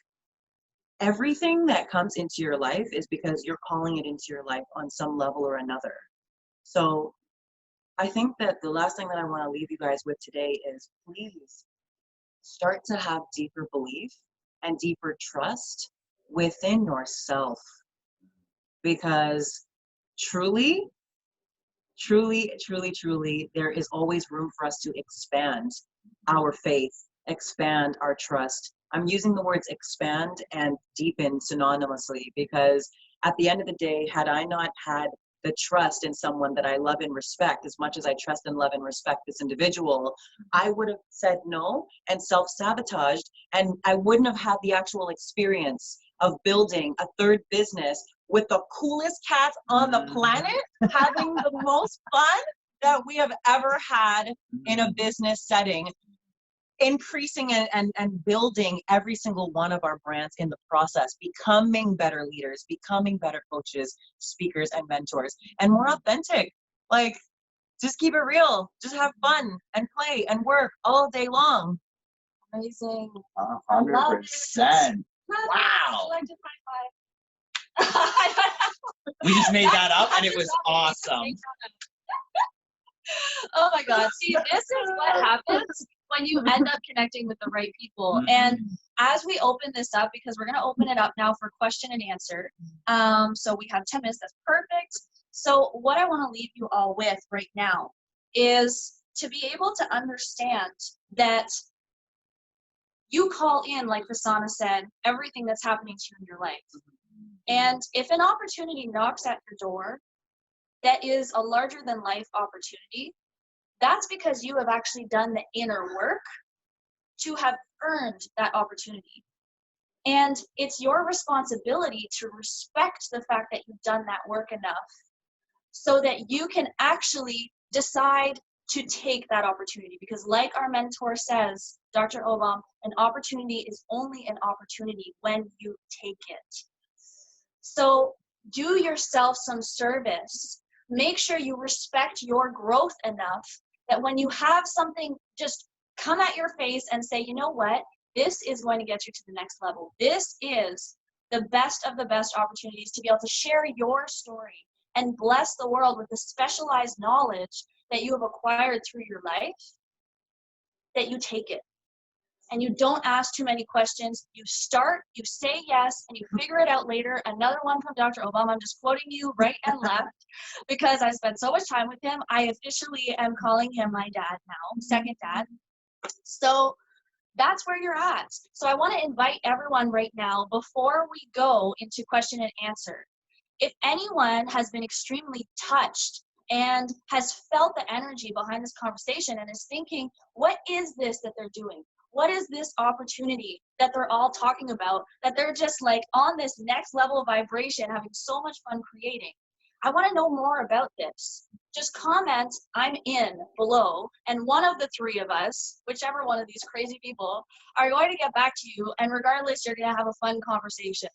[SPEAKER 4] everything that comes into your life is because you're calling it into your life on some level or another. So I think that the last thing that I want to leave you guys with today is, please start to have deeper belief and deeper trust within yourself. Because truly, there is always room for us to expand our faith, expand our trust. I'm using the words expand and deepen synonymously, because at the end of the day, had I not had the trust in someone that I love and respect as much as I trust and love and respect this individual, I would have said no and self-sabotaged, and I wouldn't have had the actual experience of building a third business with the coolest cats on the planet, having the most fun that we have ever had in a business setting, increasing and building every single one of our brands in the process, becoming better leaders, becoming better coaches, speakers, and mentors, and more authentic. Like, just keep it real, just have fun and play and work all day long. Amazing.
[SPEAKER 5] 100%. Wow.
[SPEAKER 3] I like to high five.
[SPEAKER 5] We just made that up and it was awesome.
[SPEAKER 3] Oh my God. See, this is what happens when you end up connecting with the right people. And as we open this up, because we're going to open it up now for question and answer. So we have 10 minutes. That's perfect. So what I want to leave you all with right now is to be able to understand that you call in, like Fasana said, everything that's happening to you in your life. And if an opportunity knocks at your door that is a larger than life opportunity, that's because you have actually done the inner work to have earned that opportunity. And it's your responsibility to respect the fact that you've done that work enough so that you can actually decide to take that opportunity. Because like our mentor says, Dr. Obam, an opportunity is only an opportunity when you take it. So do yourself some service. Make sure you respect your growth enough that when you have something just come at your face and say, you know what, this is going to get you to the next level. This is the best of the best opportunities to be able to share your story and bless the world with the specialized knowledge that you have acquired through your life, that you take it. And you don't ask too many questions. You start, you say yes, and you figure it out later. Another one from Dr. Obama. I'm just quoting you right and left because I spent so much time with him. I officially am calling him my dad now, second dad. So that's where you're at. So I want to invite everyone right now, before we go into question and answer, if anyone has been extremely touched and has felt the energy behind this conversation and is thinking, what is this that they're doing? What is this opportunity that they're all talking about, that they're just like on this next level of vibration, having so much fun creating? I want to know more about this. Just comment, I'm in, below, and one of the three of us, whichever one of these crazy people, are going to get back to you, and regardless, you're going to have a fun conversation.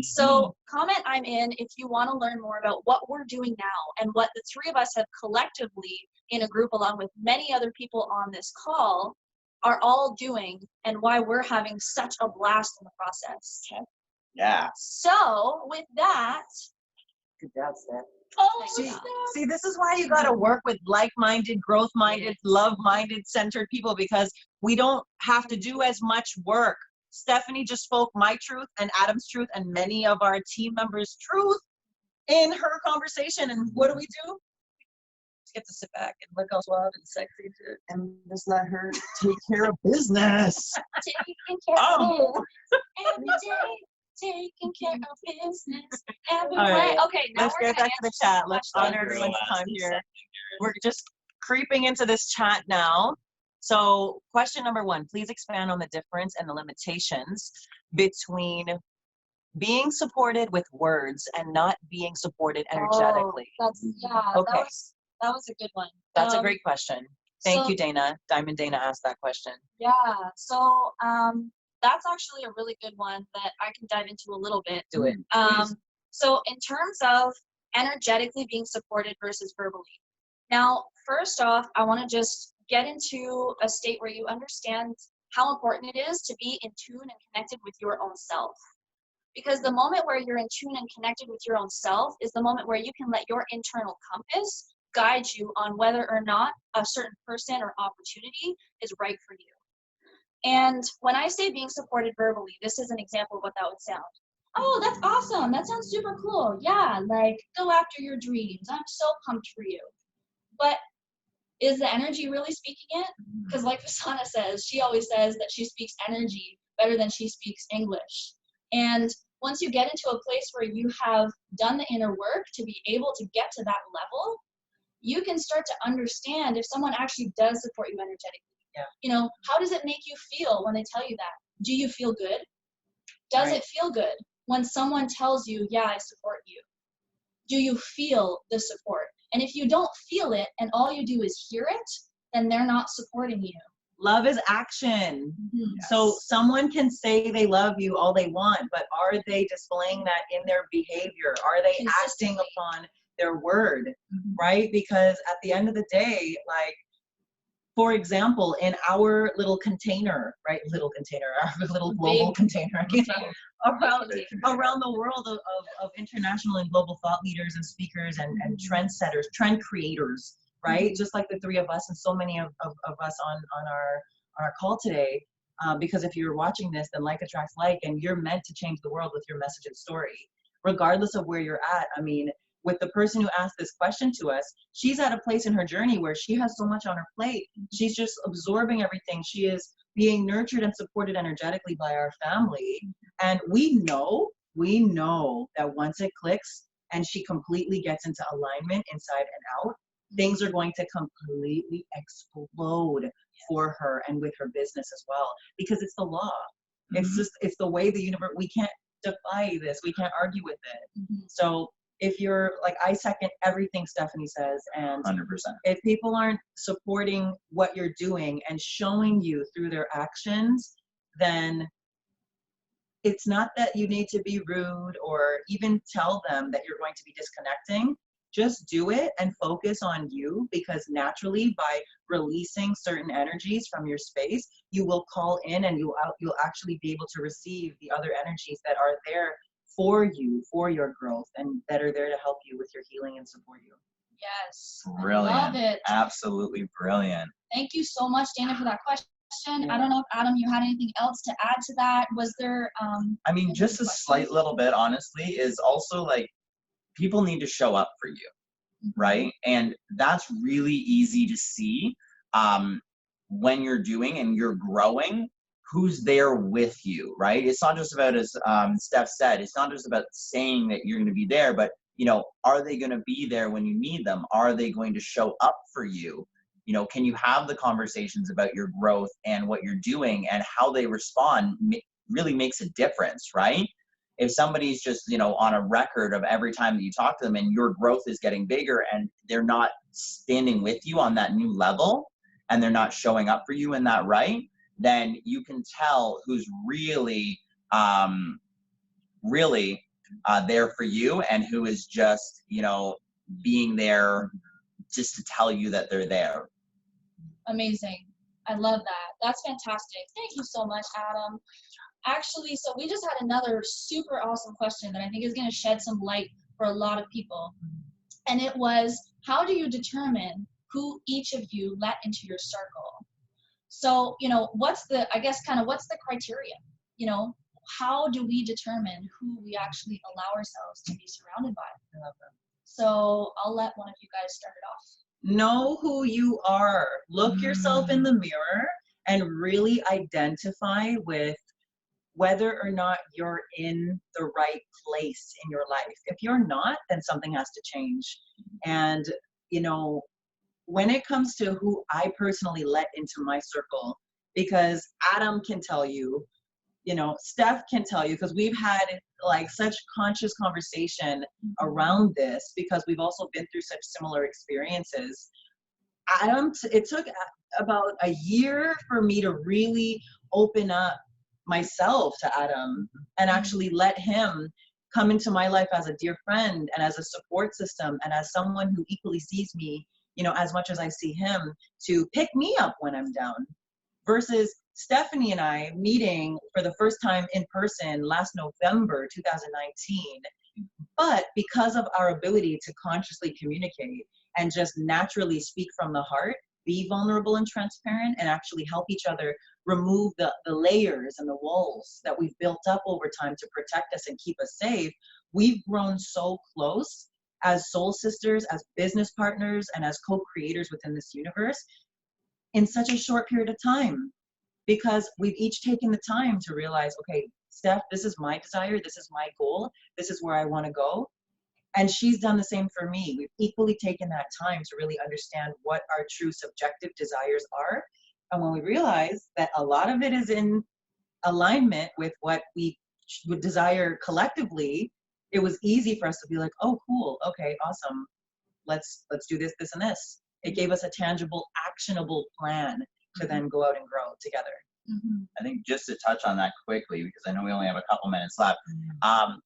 [SPEAKER 3] So comment I'm in if you want to learn more about what we're doing now and what the three of us have collectively in a group along with many other people on this call are all doing and why we're having such a blast in the process.
[SPEAKER 5] Yeah.
[SPEAKER 3] So with that,
[SPEAKER 4] Good job, Steph.
[SPEAKER 3] oh,
[SPEAKER 4] See, this is why you got to work with like-minded, growth-minded, love-minded, centered people, because we don't have to do as much work. Stephanie just spoke my truth and Adam's truth and many of our team members' truth in her conversation. And what do? Just get to sit back and look how suave and sexy and just let her take care of business.
[SPEAKER 3] taking care of every day. Taking care of business every
[SPEAKER 4] All right.
[SPEAKER 3] way. Okay, now
[SPEAKER 4] Let's
[SPEAKER 3] we're
[SPEAKER 4] get
[SPEAKER 3] gonna
[SPEAKER 4] back to the
[SPEAKER 3] answer
[SPEAKER 4] chat.
[SPEAKER 3] some
[SPEAKER 4] Let's
[SPEAKER 3] questions.
[SPEAKER 4] honor everyone's time here. We're just creeping into this chat now. So question number 1, please expand on the difference and the limitations between being supported with words and not being supported energetically. Okay.
[SPEAKER 3] That was a good one.
[SPEAKER 4] That's a great question. Thank
[SPEAKER 3] so-
[SPEAKER 4] you, Dana. Diamond Dana asked that question.
[SPEAKER 3] Yeah, so that's actually a really good one that I can dive into a little bit.
[SPEAKER 4] Do it.
[SPEAKER 3] So in terms of energetically being supported versus verbally. Now, first off, I want to just get into a state where you understand how important it is to be in tune and connected with your own self. Because the moment where you're in tune and connected with your own self is the moment where you can let your internal compass guide you on whether or not a certain person or opportunity is right for you. And when I say being supported verbally, this is an example of what that would sound. Oh, that's awesome. That sounds super cool. Yeah, like go after your dreams. I'm so pumped for you. But is the energy really speaking it? Because like Fasana says, she always says that she speaks energy better than she speaks English. And once you get into a place where you have done the inner work to be able to get to that level, you can start to understand if someone actually does support you energetically.
[SPEAKER 4] Yeah.
[SPEAKER 3] You know, how does it make you feel when they tell you that? Do you feel good? Does it feel good when someone tells you, yeah, I support you? Do you feel the support? And if you don't feel it and all you do is hear it, then they're not supporting you.
[SPEAKER 4] Love is action.
[SPEAKER 3] Yes.
[SPEAKER 4] So someone can say they love you all they want, but are they displaying that in their behavior? Are they acting upon their word, right? Because at the end of the day, like, for example, in our little container, right? Little container, our little global container, around the world of international and global thought leaders and speakers and trendsetters, trend creators, right? Just like the three of us and so many of us on our call today. Because if you're watching this, then like attracts like, and you're meant to change the world with your message and story, regardless of where you're at. I mean, with the person who asked this question to us, she's at a place in her journey where she has so much on her plate. She's just absorbing everything. She is being nurtured and supported energetically by our family. And we know that once it clicks and she completely gets into alignment inside and out, things are going to completely explode for her and with her business as well, because it's the law. It's the way the universe, we can't defy this. We can't argue with it. So if you're like, I second everything Stephanie says, and
[SPEAKER 5] 100%.
[SPEAKER 4] if people aren't supporting what you're doing and showing you through their actions, then it's not that you need to be rude or even tell them that you're going to be disconnecting. Just do it and focus on you, because naturally by releasing certain energies from your space, you will call in and you'll actually be able to receive the other energies that are there for you, for your growth, and that are there to help you with your healing and support you.
[SPEAKER 3] Yes.
[SPEAKER 5] Brilliant.
[SPEAKER 3] I love it.
[SPEAKER 5] Absolutely brilliant.
[SPEAKER 3] Thank you so much, Dana, for that question. I don't know if Adam, you had anything else to add to that. Was there
[SPEAKER 5] I mean, just a slight little bit, honestly, is also like, people need to show up for you, right? And that's really easy to see when you're doing and you're growing, who's there with you, right? It's not just about, as Steph said, it's not just about saying that you're going to be there, but, you know, are they going to be there when you need them? Are they going to show up for you? You know, can you have the conversations about your growth and what you're doing, and how they respond really makes a difference, right? If somebody's just, you know, on a record of every time that you talk to them and your growth is getting bigger and they're not standing with you on that new level and they're not showing up for you in that right, then you can tell who's really, there for you and who is just, you know, being there just to tell you that they're there.
[SPEAKER 3] Amazing. I love that. That's fantastic. Thank you so much, Adam. Actually, so we just had another super awesome question that I think is going to shed some light for a lot of people. And it was, how do you determine who each of you let into your circle? So, you know, what's the criteria? You know, how do we determine who we actually allow ourselves to be surrounded by? So I'll let one of you guys start it off.
[SPEAKER 4] Know who you are. Look yourself in the mirror and really identify with whether or not you're in the right place in your life. If you're not, then something has to change. And, you know, when it comes to who I personally let into my circle, because Adam can tell you, you know, Steph can tell you, because we've had like such conscious conversation around this, because we've also been through such similar experiences. Adam, it took about a year for me to really open up myself to Adam and actually let him come into my life as a dear friend and as a support system and as someone who equally sees me, you know, as much as I see him, to pick me up when I'm down. Versus Stephanie and I meeting for the first time in person last November 2019. But because of our ability to consciously communicate and just naturally speak from the heart, be vulnerable and transparent, and actually help each other remove the layers and the walls that we've built up over time to protect us and keep us safe, we've grown so close as soul sisters, as business partners, and as co-creators within this universe in such a short period of time, because we've each taken the time to realize, okay, Steph, this is my desire, this is my goal, this is where I want to go. And she's done the same for me. We've equally taken that time to really understand what our true subjective desires are. And when we realize that a lot of it is in alignment with what we would desire collectively, it was easy for us to be like, oh, cool, okay, awesome. Let's do this, this, and this. It gave us a tangible, actionable plan to then go out and grow together.
[SPEAKER 5] I think just to touch on that quickly, because I know we only have a couple minutes left.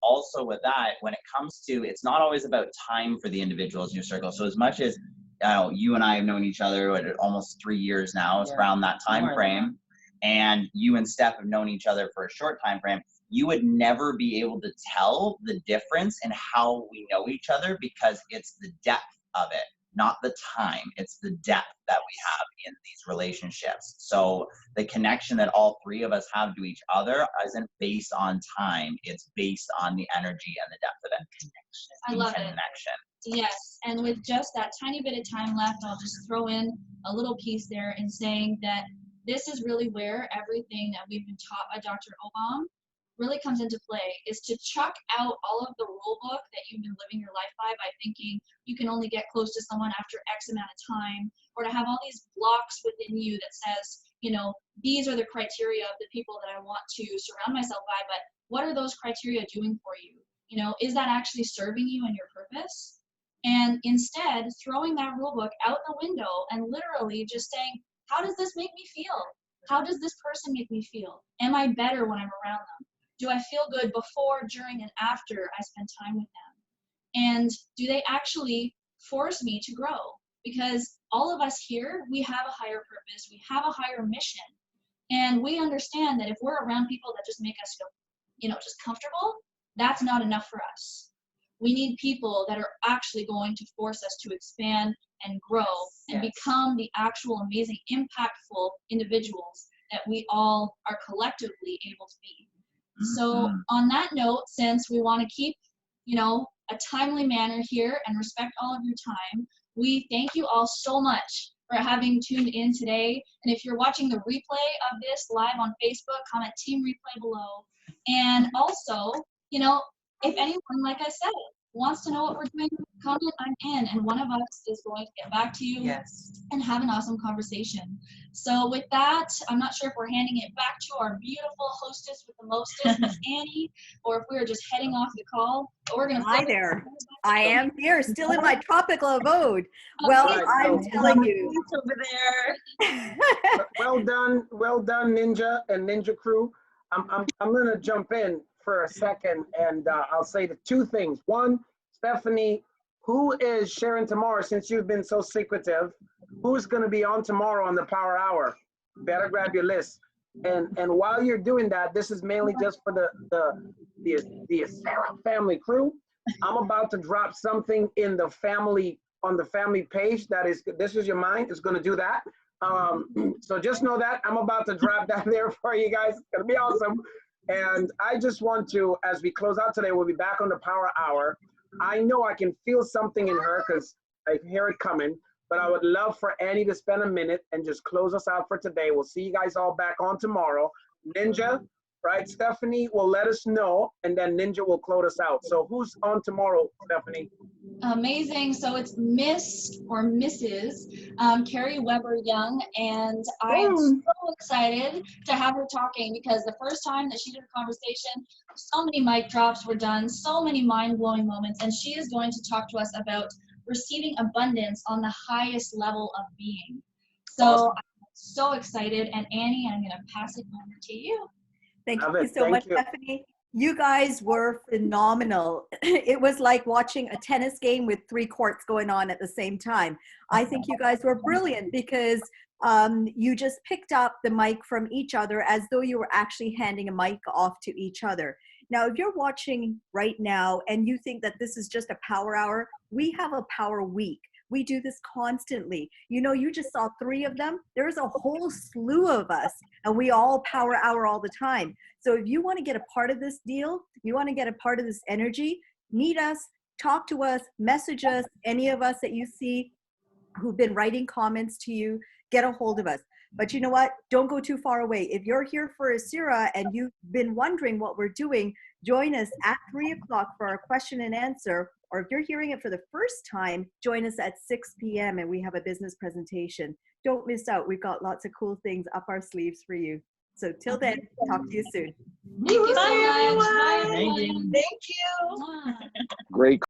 [SPEAKER 5] Also with that, when it comes to, it's not always about time for the individuals in your circle. So as much as you and I have known each other at almost 3 years now, it's around that time frame, and you and Steph have known each other for a short time frame, you would never be able to tell the difference in how we know each other, because it's the depth of it, not the time. It's the depth that we have in these relationships. So the connection that all three of us have to each other isn't based on time. It's based on the energy and the depth of it.
[SPEAKER 3] I love it.
[SPEAKER 5] Connection.
[SPEAKER 3] Yes, and with just that tiny bit of time left, I'll just throw in a little piece there in saying that this is really where everything that we've been taught by Dr. Obam really comes into play, is to chuck out all of the rule book that you've been living your life by thinking you can only get close to someone after X amount of time, or to have all these blocks within you that says, you know, these are the criteria of the people that I want to surround myself by, but what are those criteria doing for you? You know, is that actually serving you and your purpose? And instead, throwing that rule book out the window and literally just saying, how does this make me feel? How does this person make me feel? Am I better when I'm around them? Do I feel good before, during, and after I spend time with them? And do they actually force me to grow? Because all of us here, we have a higher purpose, we have a higher mission. And we understand that if we're around people that just make us feel, you know, just comfortable, that's not enough for us. We need people that are actually going to force us to expand and grow and become the actual amazing, impactful individuals that we all are collectively able to be. So on that note, since we want to keep, you know, a timely manner here and respect all of your time, we thank you all so much for having tuned in today. And if you're watching the replay of this live on Facebook, comment team replay below. And also, you know, if anyone, like I said, wants to know what we're doing, comment, I'm in, and one of us is going to get back to you and have an awesome conversation. So with that, I'm not sure if we're handing it back to our beautiful hostess with the mostest, Miss Annie, or if we're just heading off the call. But we're gonna.
[SPEAKER 1] Hi there. I am here, still in my tropical abode. Well, I'm telling you.
[SPEAKER 4] Over there.
[SPEAKER 6] Well done, Ninja and Ninja Crew. I'm gonna jump in for a second, and I'll say the two things. One, Stephanie, who is sharing tomorrow, since you've been so secretive, who's going to be on tomorrow on the Power Hour? Better grab your list. And while you're doing that, this is mainly just for the Sarah family crew. I'm about to drop something in the family, on the family page. That is, This Is Your Mind is going to do that. So just know that I'm about to drop that there for you guys. It's going to be awesome. And I just want to, as we close out today, we'll be back on the Power Hour. I know I can feel something in her because I hear it coming, but I would love for Annie to spend a minute and just close us out for today. We'll see you guys all back on tomorrow. Ninja, right? Stephanie will let us know, and then Ninja will close us out. So who's on tomorrow, Stephanie?
[SPEAKER 3] Amazing. So it's Miss or Mrs. Carrie Weber Young, and I am so excited to have her talking because the first time that she did a conversation, so many mic drops were done, so many mind-blowing moments, and she is going to talk to us about receiving abundance on the highest level of being. So
[SPEAKER 6] Awesome.
[SPEAKER 3] I'm so excited, and Annie, I'm going to pass it over to you.
[SPEAKER 1] Thank
[SPEAKER 6] Love
[SPEAKER 1] you
[SPEAKER 6] it.
[SPEAKER 1] so
[SPEAKER 6] Thank
[SPEAKER 1] much,
[SPEAKER 6] you.
[SPEAKER 1] Stephanie. You guys were phenomenal. It was like watching a tennis game with 3 courts going on at the same time. I think you guys were brilliant because you just picked up the mic from each other as though you were actually handing a mic off to each other. Now, if you're watching right now and you think that this is just a power hour, we have a power week. We do this constantly. You know, you just saw 3 of them. There's a whole slew of us, and we all power hour all the time. So if you want to get a part of this deal, you want to get a part of this energy, meet us, talk to us, message us, any of us that you see who've been writing comments to you, get a hold of us. But you know what? Don't go too far away. If you're here for Asira and you've been wondering what we're doing, join us at 3 o'clock for our question and answer. Or if you're hearing it for the first time, join us at 6 p.m. and we have a business presentation. Don't miss out. We've got lots of cool things up our sleeves for you. So till then, talk to you soon.
[SPEAKER 3] Thank you so much.
[SPEAKER 4] Bye, everyone.
[SPEAKER 3] Bye, everyone.
[SPEAKER 5] Thank you.
[SPEAKER 4] Thank you.
[SPEAKER 3] Mwah.
[SPEAKER 6] Great.